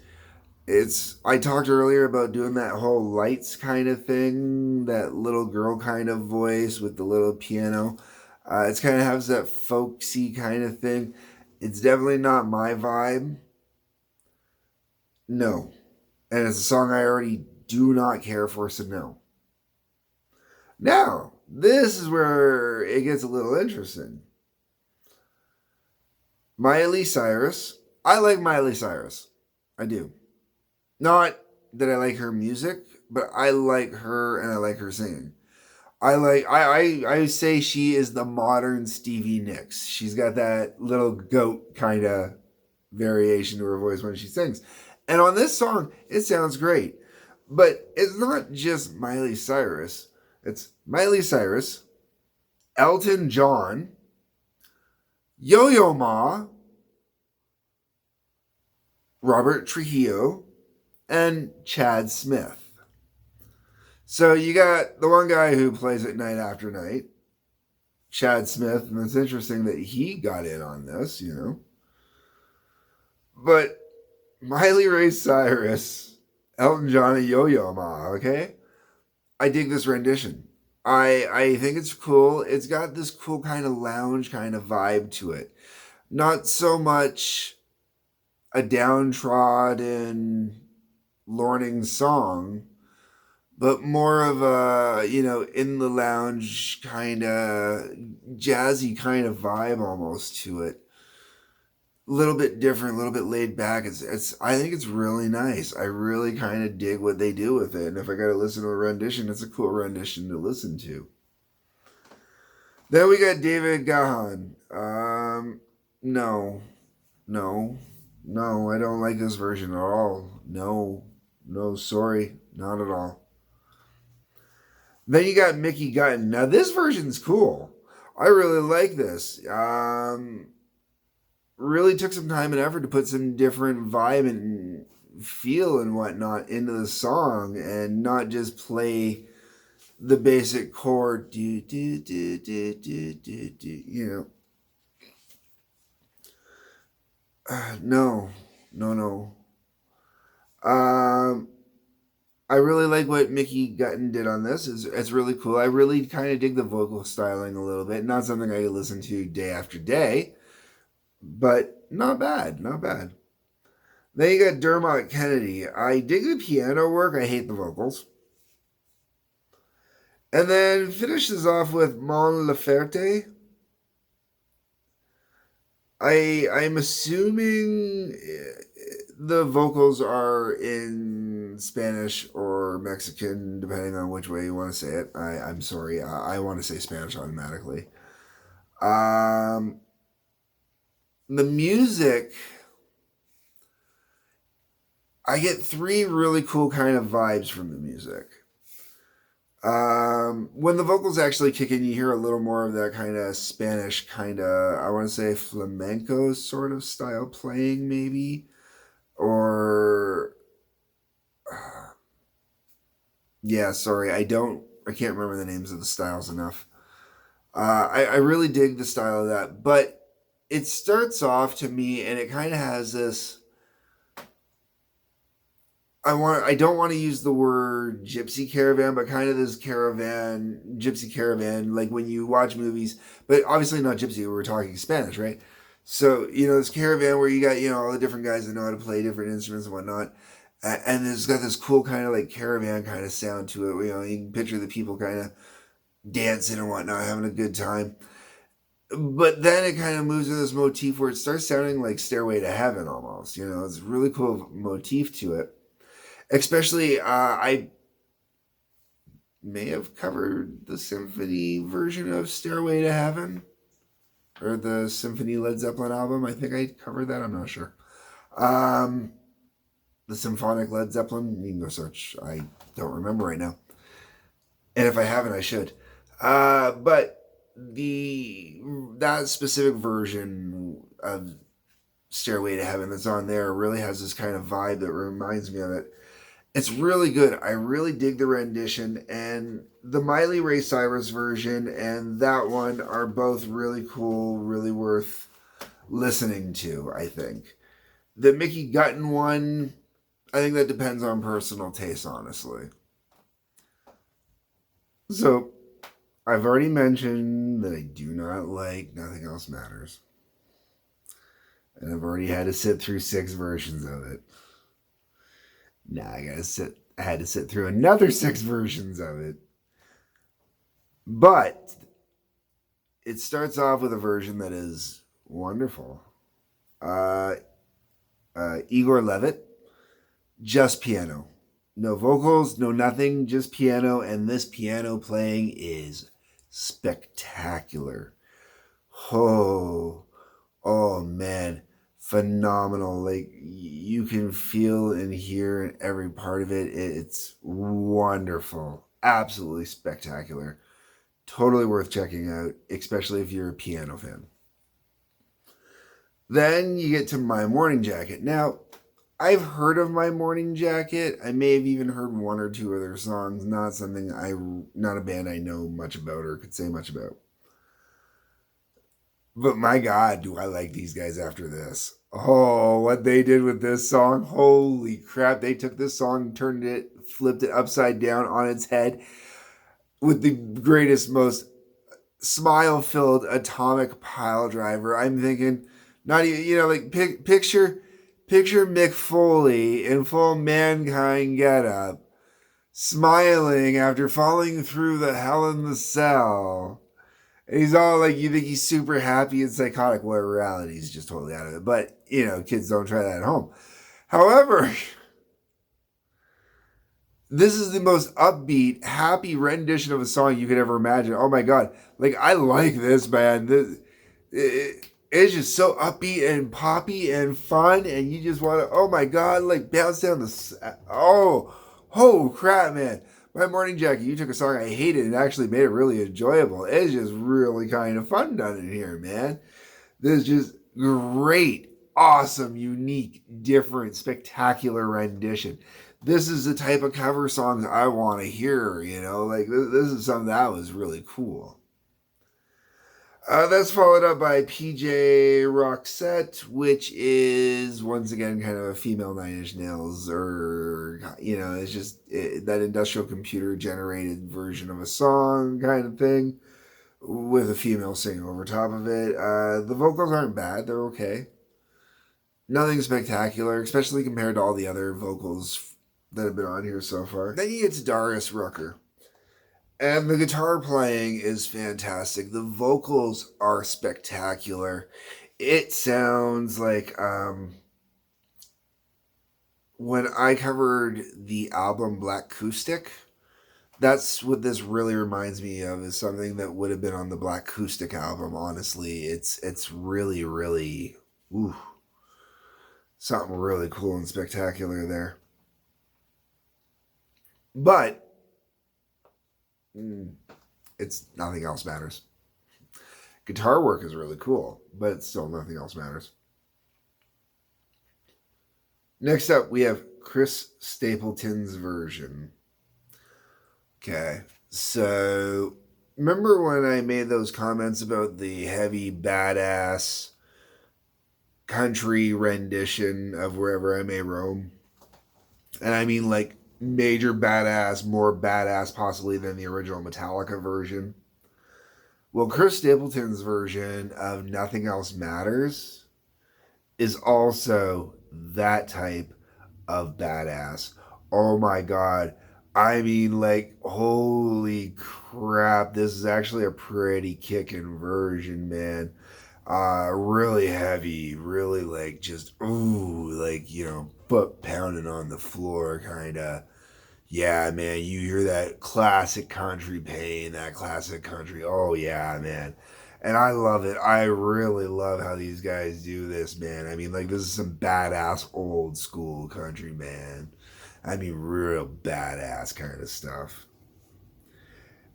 I talked earlier about doing that whole lights kind of thing, that little girl kind of voice with the little piano. It's kind of has that folksy kind of thing. It's definitely not my vibe. No. And it's a song I already do not care for, so no. Now, this is where it gets a little interesting. Miley Cyrus. I like Miley Cyrus. I do. Not that I like her music, but I like her and I like her singing. I say she is the modern Stevie Nicks. She's got that little goat kind of variation to her voice when she sings. And on this song, it sounds great. But it's not just Miley Cyrus. It's Miley Cyrus, Elton John, Yo-Yo Ma, Robert Trujillo, and Chad Smith. So you got the one guy who plays it night after night, Chad Smith, and it's interesting that he got in on this, you know. But Miley Ray Cyrus, Elton John, and Yo-Yo Ma, okay? I dig this rendition. I think it's cool. It's got this cool kind of lounge kind of vibe to it. Not so much a downtrodden, lorning song, but more of a, in the lounge kind of jazzy kind of vibe almost to it. A little bit different, a little bit laid back. I think it's really nice. I really kind of dig what they do with it. And if I got to listen to a rendition, it's a cool rendition to listen to. Then we got David Gahan. No, I don't like this version at all. No, sorry, not at all. Then you got Mickey Gutten. Now this version's cool. I really like this. Really took some time and effort to put some different vibe and feel and whatnot into the song and not just play the basic chord, no. I really like what Mickey Gutten did on this. It's really cool. I really kind of dig the vocal styling a little bit. Not something I could listen to day after day, but not bad. Then you got Dermot Kennedy. I dig the piano work. I hate the vocals. And then finishes off with Mon Laferte. I'm assuming the vocals are in Spanish or Mexican, depending on which way you want to say it. I'm sorry. I want to say Spanish automatically. The music, I get three really cool kind of vibes from the music. When the vocals actually kick in, you hear a little more of that kind of Spanish kind of, I want to say flamenco sort of style playing maybe. Or, yeah, sorry, I can't remember the names of the styles enough. I really dig the style of that, but it starts off to me and it kind of has this, I don't want to use the word gypsy caravan, but kind of this gypsy caravan, like when you watch movies, but obviously not gypsy, we're talking Spanish, right? So, this caravan where you got, all the different guys that know how to play different instruments and whatnot. And it's got this cool kind of like caravan kind of sound to it. You can picture the people kind of dancing and whatnot, having a good time. But then it kind of moves to this motif where it starts sounding like Stairway to Heaven almost. It's a really cool motif to it. Especially, I may have covered the symphony version of Stairway to Heaven. Or the Symphony Led Zeppelin album. I think I covered that. I'm not sure. The Symphonic Led Zeppelin. You can go search. I don't remember right now. And if I haven't, I should. But that specific version of Stairway to Heaven that's on there really has this kind of vibe that reminds me of it. It's really good. I really dig the rendition, and the Miley Ray Cyrus version and that one are both really cool, really worth listening to, I think. The Mickey Gutten one, I think that depends on personal taste, honestly. So, I've already mentioned that I do not like Nothing Else Matters. And I've already had to sit through 6 versions of it. Now I had to sit through another 6 versions of it. But it starts off with a version that is wonderful. Uh, Igor Levitt, just piano. No vocals, no nothing, just piano. And this piano playing is spectacular. Oh, oh man, phenomenal. Like you can feel and hear in every part of it. It's wonderful. Absolutely spectacular. Totally worth checking out, especially if you're a piano fan. Then you get to My Morning Jacket. Now, I've heard of My Morning Jacket. I may have even heard one or two of their songs. Not a band I know much about or could say much about. But my God, do I like these guys after this. Oh, what they did with this song. Holy crap. They took this song, flipped it upside down on its head with the greatest, most smile filled atomic pile driver. I'm thinking, not even, like picture Mick Foley in full Mankind getup, smiling after falling through the hell in the cell. And he's all like, you think he's super happy and psychotic. Well, in reality, he's just totally out of it. But, kids don't try that at home. However, this is the most upbeat, happy rendition of a song you could ever imagine. Oh my God. Like, I like this, man. It's just so upbeat and poppy and fun. And you just want to, oh my God, like bounce down oh crap, man. My Morning Jacket, you took a song I hated and actually made it really enjoyable. It's just really kind of fun done in here, man. This is just great, awesome, unique, different, spectacular rendition. This is the type of cover songs I want to hear, like this is something that was really cool. That's followed up by PJ Roxette, which is once again kind of a female Nine Inch Nails, or it's just that industrial computer generated version of a song kind of thing with a female singing over top of it. The vocals aren't bad; they're okay. Nothing spectacular, especially compared to all the other vocals that have been on here so far. Then you get to Darius Rucker. And the guitar playing is fantastic. The vocals are spectacular. It sounds like when I covered the album Black Acoustic, that's what this really reminds me of, is something that would have been on the Black Acoustic album, honestly. It's really, really something really cool and spectacular there. But it's Nothing Else Matters. Guitar work is really cool, but it's still Nothing Else Matters. Next up, we have Chris Stapleton's version. Okay, so remember when I made those comments about the heavy, badass country rendition of Wherever I May Roam? And I mean like major badass, more badass possibly than the original Metallica version. Well, Chris Stapleton's version of Nothing Else Matters is also that type of badass. Oh my God. I mean, like, holy crap. This is actually a pretty kicking version, man. Really heavy, really like just, foot pounding on the floor, kind of. Yeah, man, you hear that classic country pain, that classic country. Oh, yeah, man. And I love it. I really love how these guys do this, man. I mean, like, this is some badass old school country, man. I mean, real badass kind of stuff.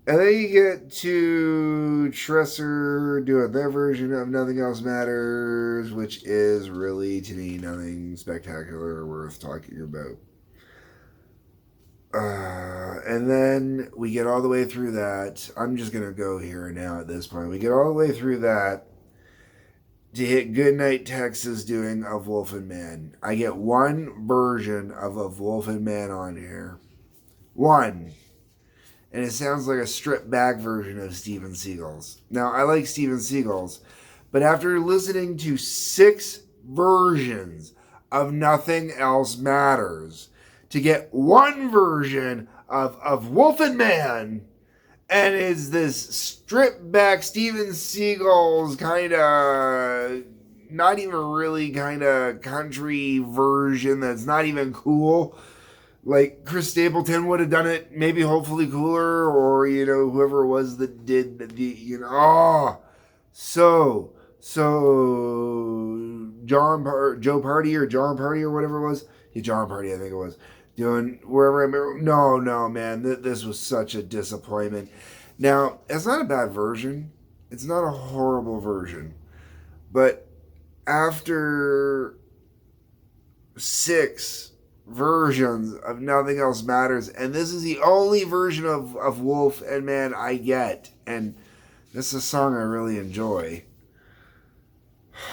And then you get to Tresser doing their version of Nothing Else Matters, which is really, to me, nothing spectacular or worth talking about. And then we get all the way through that. I'm just going to go here and now at this point. We get all the way through that. to hit Goodnight Texas doing Of Wolf and Man. I get one version of Wolf and Man on here. One. And it sounds like a stripped back version of Steven Seagal's. Now, I like Steven Seagal's, but after listening to 6 versions of Nothing Else Matters, to get one version of Wolf and Man, and it's this stripped back Steven Seagal's kind of not even really kind of country version that's not even cool. Like Chris Stapleton would have done it, maybe hopefully cooler, or whoever it was that did so Joe Party or John Party or whatever it was, John Party I think it was, doing wherever no man, this was such a disappointment. Now it's not a bad version, it's not a horrible version, but after 6 versions of Nothing Else Matters, and this is the only version of Wolf and Man I get, and this is a song I really enjoy.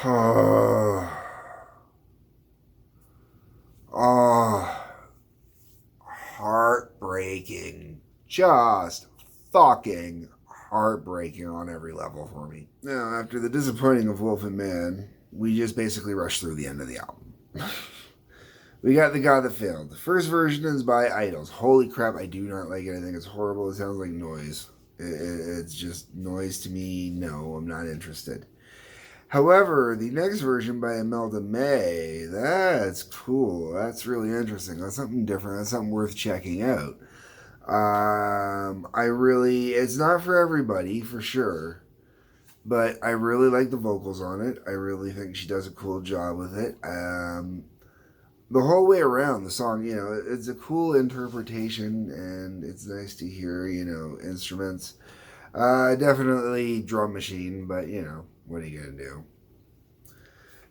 Oh, heartbreaking, just fucking heartbreaking on every level for me. Now, after the disappointing of Wolf and Man, we just basically rushed through the end of the album. We got The God That Failed. The first version is by Idols. Holy crap, I do not like it. I think it's horrible. It sounds like noise. It's just noise to me. No, I'm not interested. However, the next version by Imelda May, that's cool. That's really interesting. That's something different. That's something worth checking out. It's not for everybody, for sure. But I really like the vocals on it. I really think she does a cool job with it. The whole way around, the song, it's a cool interpretation, and it's nice to hear, instruments. Definitely drum machine, but, what are you going to do?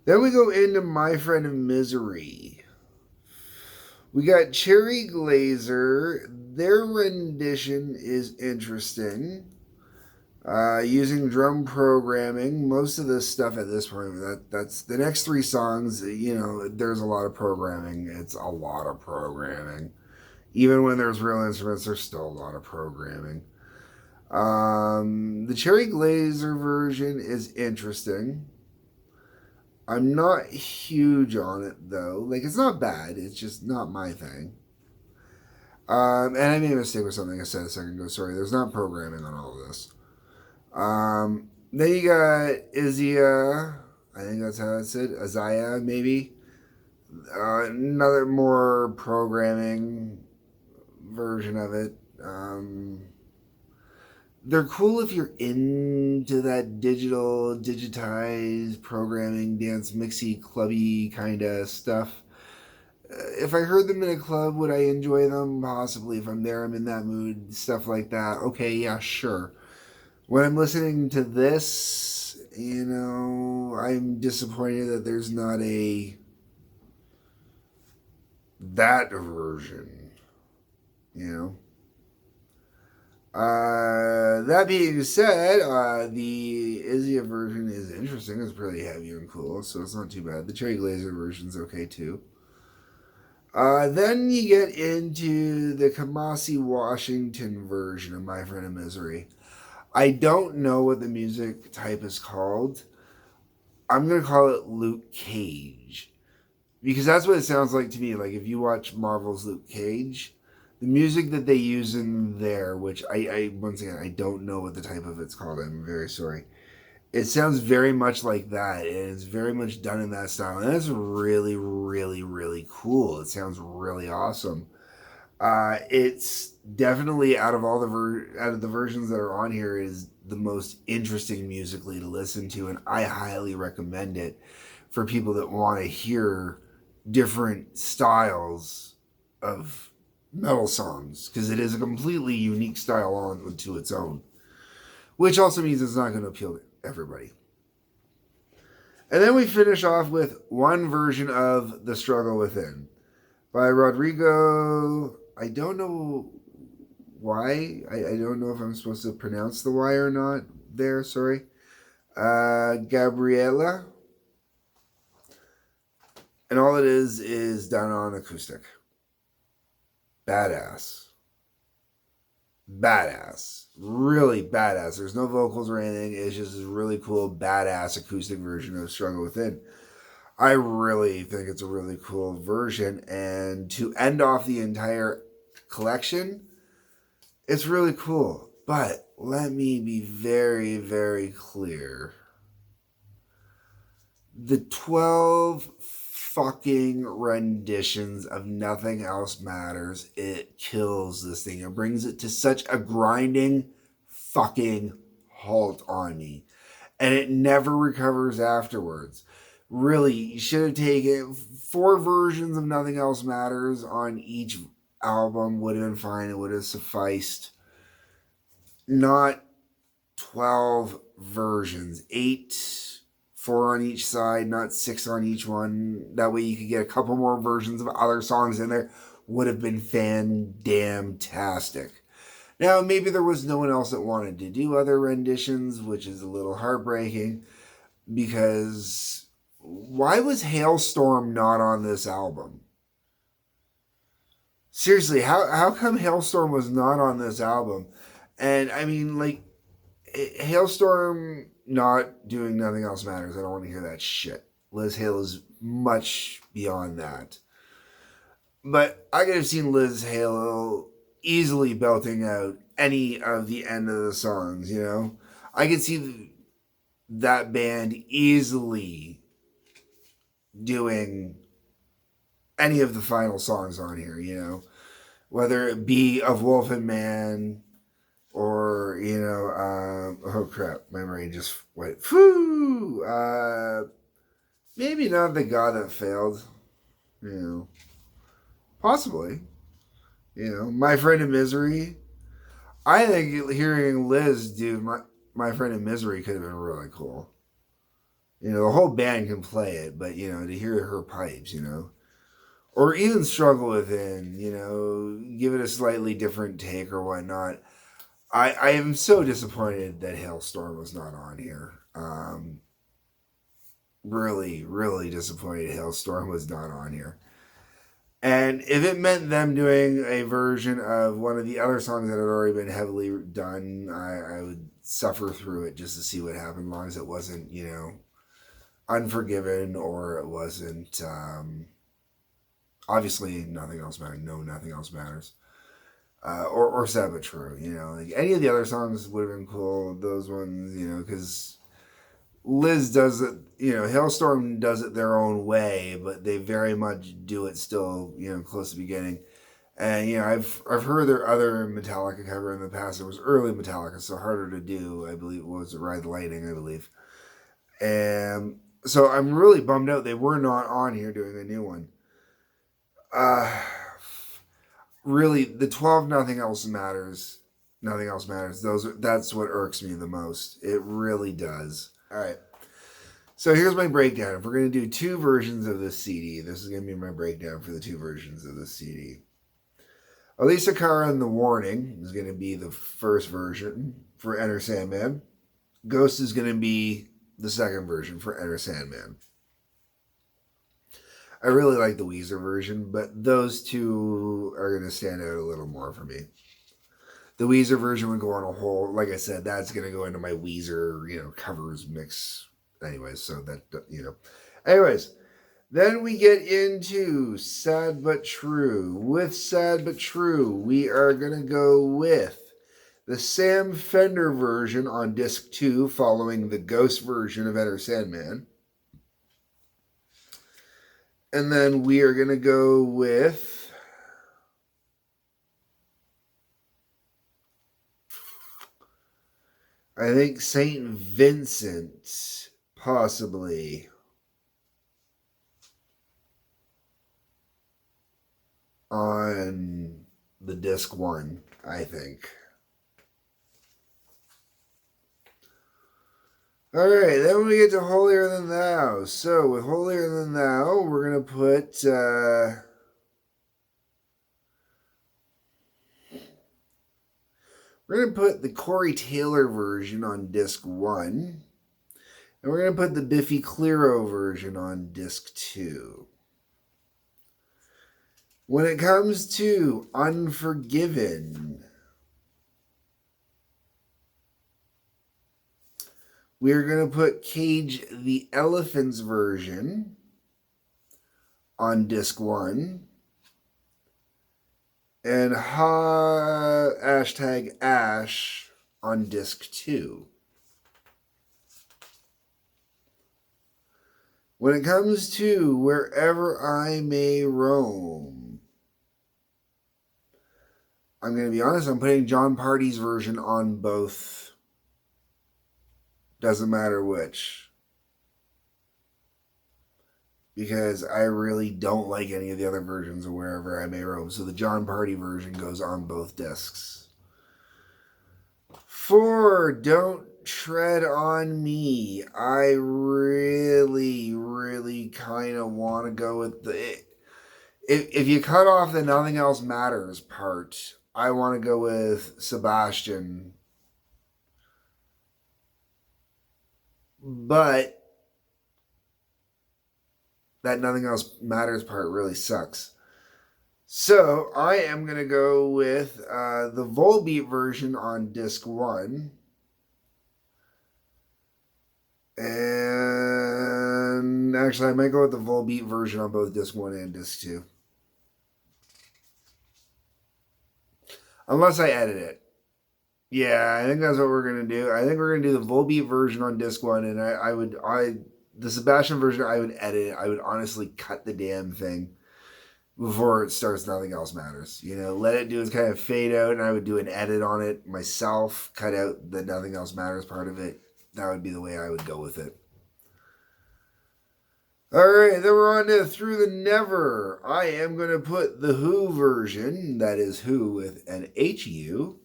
Then we go into My Friend in Misery. We got Cherry Glazer. Their rendition is interesting. Using drum programming, most of this stuff at this point, that's the next 3 songs, there's a lot of programming. It's a lot of programming. Even when there's real instruments, there's still a lot of programming. The Cherry Glazer version is interesting. I'm not huge on it, though. Like, it's not bad. It's just not my thing. And I made a mistake with something I said a second ago. Sorry, there's not programming on all of this. Then you got Izia, I think that's how it's said, Azaya, maybe. Another more programming version of it. They're cool if you're into that digitized programming, dance, mixy, clubby kind of stuff. If I heard them in a club, would I enjoy them? Possibly. If I'm there, I'm in that mood, stuff like that. Okay, yeah, sure. When I'm listening to this, I'm disappointed that there's not that version, That being said, the Izzy version is interesting. It's pretty heavy and cool, so it's not too bad. The Cherry Glazer version's okay too. Then you get into the Kamasi Washington version of My Friend in Misery. I don't know what the music type is called. I'm going to call it Luke Cage. Because that's what it sounds like to me. Like if you watch Marvel's Luke Cage, the music that they use in there, which once again, I don't know what the type of it's called. I'm very sorry. It sounds very much like that. And it's very much done in that style. And that's really, really, really cool. It sounds really awesome. It's definitely out of all the versions that are on here is the most interesting musically to listen to, and I highly recommend it for people that want to hear different styles of metal songs, because it is a completely unique style on to its own, which also means it's not going to appeal to everybody. And then we finish off with one version of The Struggle Within by Rodrigo. I don't know why. I don't know if I'm supposed to pronounce the Y or not there. Sorry. Gabriela. And all it is done on acoustic. Badass. Badass. Really badass. There's no vocals or anything. It's just a really cool, badass acoustic version of Struggle Within. I really think it's a really cool version. And to end off the entire collection, it's really cool. But let me be very, very clear. The 12 fucking renditions of Nothing Else Matters, it kills this thing. It brings it to such a grinding fucking halt on me. And it never recovers afterwards. Really, you should have taken 4 versions of Nothing Else Matters on each album. Would have been fine. It would have sufficed. Not 12 versions. 8, 4 on each side, not 6 on each one. That way you could get a couple more versions of other songs in there. Would have been fan-damn-tastic. Now, maybe there was no one else that wanted to do other renditions, which is a little heartbreaking, because why was Hailstorm not on this album? Seriously, how come Hailstorm was not on this album? And I mean, like, Hailstorm not doing Nothing Else Matters. I don't want to hear that shit. Liz Hale is much beyond that. But I could have seen Liz Hale easily belting out any of the end of the songs, you know? I could see that band easily doing any of the final songs on here, you know? Whether it be Of Wolf and Man, or, you know, oh crap, my brain just went, whew, maybe Not the God That Failed, you know, possibly, you know, My Friend in Misery. I think hearing Liz do My Friend in Misery could have been really cool. You know, the whole band can play it, but, you know, to hear her pipes, you know, or even Struggle Within, you know, give it a slightly different take or whatnot. I am so disappointed that Hailstorm was not on here. Really, really disappointed Hailstorm was not on here. And if it meant them doing a version of one of the other songs that had already been heavily done, I would suffer through it just to see what happened, as long as it wasn't, you know, Unforgiven, or it wasn't, obviously Nothing Else Matters. No, Nothing Else Matters. Or Sad But True, you know, like any of the other songs would have been cool. Those ones, you know, because Liz does it, you know, Hailstorm does it their own way, but they very much do it still, you know, close to the beginning. And, you know, I've heard their other Metallica cover in the past. It was early Metallica, so harder to do, I believe. Was it Ride the Lightning, I believe. And so I'm really bummed out they were not on here doing a new one. Really, the 12 Nothing Else Matters. That's what irks me the most. It really does. All right. So here's my breakdown. If we're going to do 2 versions of this CD, this is going to be my breakdown for the 2 versions of this CD. Elisa Cara and The Warning is going to be the first version for Enter Sandman. Ghost is going to be the second version for Enter Sandman. I really like the Weezer version, but those 2 are going to stand out a little more for me. The Weezer version would go on a whole, like I said, that's going to go into my Weezer, you know, covers mix. Anyways, so that, you know. Anyways, then we get into Sad But True. With Sad But True, we are going to go with the Sam Fender version on disc 2, following the Ghost version of Enter Sandman. And then we are going to go with I think St. Vincent, possibly, on the disc 1, I think. Alright, then we get to Holier Than Thou. So, with Holier Than Thou, we're going to put, the Corey Taylor version on disc 1. And we're going to put the Biffy Clyro version on disc 2. When it comes to Unforgiven, we're going to put Cagey Elephant's version on disc 1 and #Ash on disc 2. When it comes to Wherever I May Roam, I'm going to be honest, I'm putting John Party's version on both. Doesn't matter which. Because I really don't like any of the other versions of Wherever I May Roam. So the John Party version goes on both discs. 4, Don't Tread on Me. I really kind of want to go with the... If you cut off the Nothing Else Matters part, I want to go with Sebastian. But that Nothing Else Matters part really sucks. So I am going to go with the Volbeat version on disc 1. And actually, I might go with the Volbeat version on both disc 1 and disc 2. Unless I edit it. Yeah, I think that's what we're going to do. I think we're going to do the Volbeat version on disc 1, and the Sebastian version, I would edit it. I would honestly cut the damn thing before it starts Nothing Else Matters. You know, let it do its kind of fade out, and I would do an edit on it myself, cut out the Nothing Else Matters part of it. That would be the way I would go with it. All right, then we're on to Through the Never. I am going to put the Who version, that is Who with an H-U.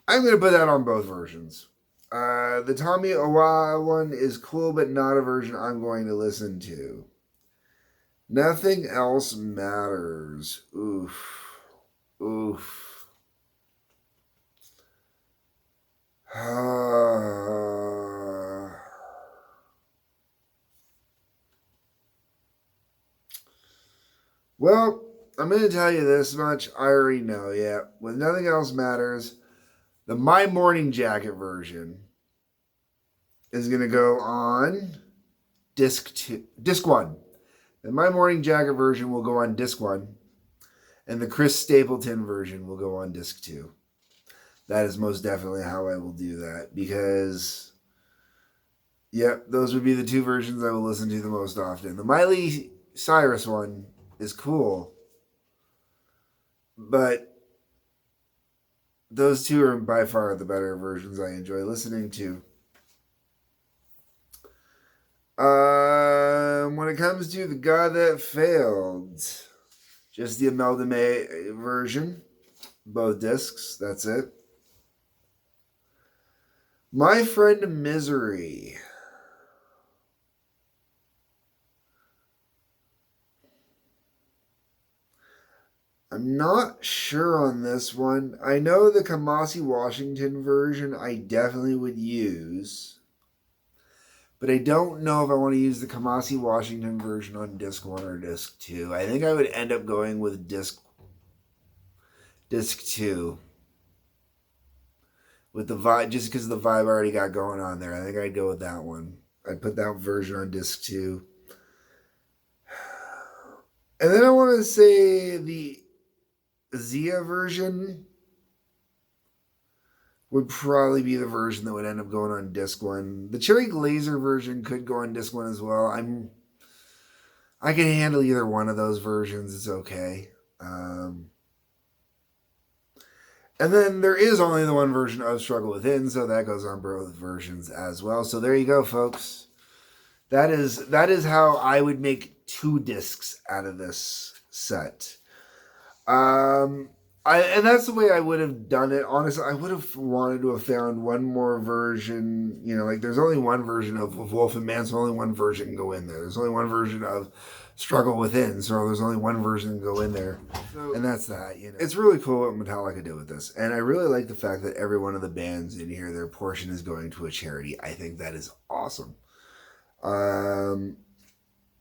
I'm going to put that on both versions. The Tommy Owa one is cool, but not a version I'm going to listen to. Nothing Else Matters. Oof. Well, I'm going to tell you this much. I already know, yeah. With Nothing Else Matters, the My Morning Jacket version is going to go on disc 1. The My Morning Jacket version will go on disc 1. And the Chris Stapleton version will go on disc 2. That is most definitely how I will do that. Because, yep, those would be the 2 versions I will listen to the most often. The Miley Cyrus one is cool. But those 2 are by far the better versions I enjoy listening to. When it comes to The God That Failed, just the amalgamate version, both discs, that's it. My Friend Misery. I'm not sure on this one. I know the Kamasi Washington version I definitely would use. But I don't know if I want to use the Kamasi Washington version on disc 1 or disc 2. I think I would end up going with disc 2. With the vibe, just because the vibe I already got going on there. I think I'd go with that one. I'd put that version on disc 2. And then I want to say the Zia version would probably be the version that would end up going on disc 1. The Cherry Glazer version could go on disc 1 as well. I can handle either one of those versions. It's okay. And then there is only the one version of Struggle Within, so that goes on both versions as well. So there you go, folks. That is how I would make 2 discs out of this set. And that's the way I would have done it. Honestly, I would have wanted to have found one more version. You know, like there's only one version of Wolf and Man, so only one version can go in there. There's only one version of Struggle Within, so there's only one version go in there. So, and that's that, you know. It's really cool what Metallica did with this. And I really like the fact that every one of the bands in here, their portion is going to a charity. I think that is awesome.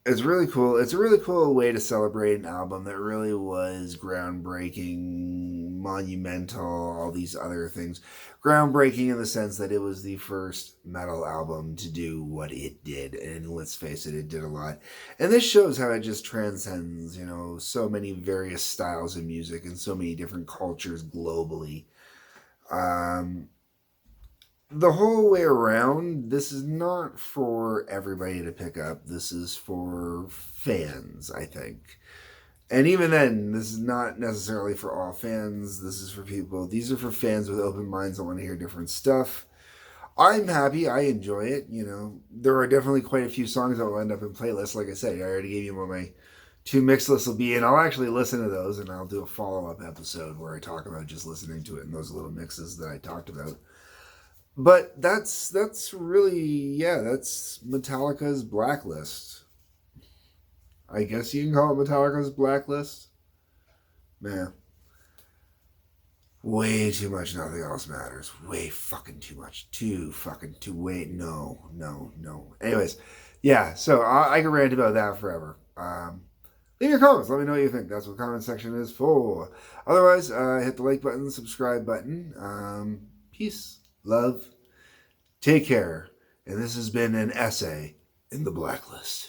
It's really cool. It's a really cool way to celebrate an album that really was groundbreaking, monumental, all these other things. Groundbreaking in the sense that it was the first metal album to do what it did. And let's face it, it did a lot. And this shows how it just transcends, so many various styles of music and so many different cultures globally. Um, the whole way around, this is not for everybody to pick up. This is for fans, I think. And even then, this is not necessarily for all fans. This is for people. These are for fans with open minds that want to hear different stuff. I'm happy. I enjoy it. There are definitely quite a few songs that will end up in playlists. Like I said, I already gave you what my two mix lists will be, and I'll actually listen to those, and I'll do a follow-up episode where I talk about just listening to it and those little mixes that I talked about. But that's really, yeah, that's Metallica's Blacklist. I guess you can call it Metallica's Blacklist. Man, way too much. Nothing else matters. Way fucking too much. Wait, no. Anyways, yeah, so I can rant about that forever. Leave your comments. Let me know what you think. That's what the comment section is for. Otherwise, hit the like button, subscribe button. Peace, love, take care. And this has been an essay in the Blacklist.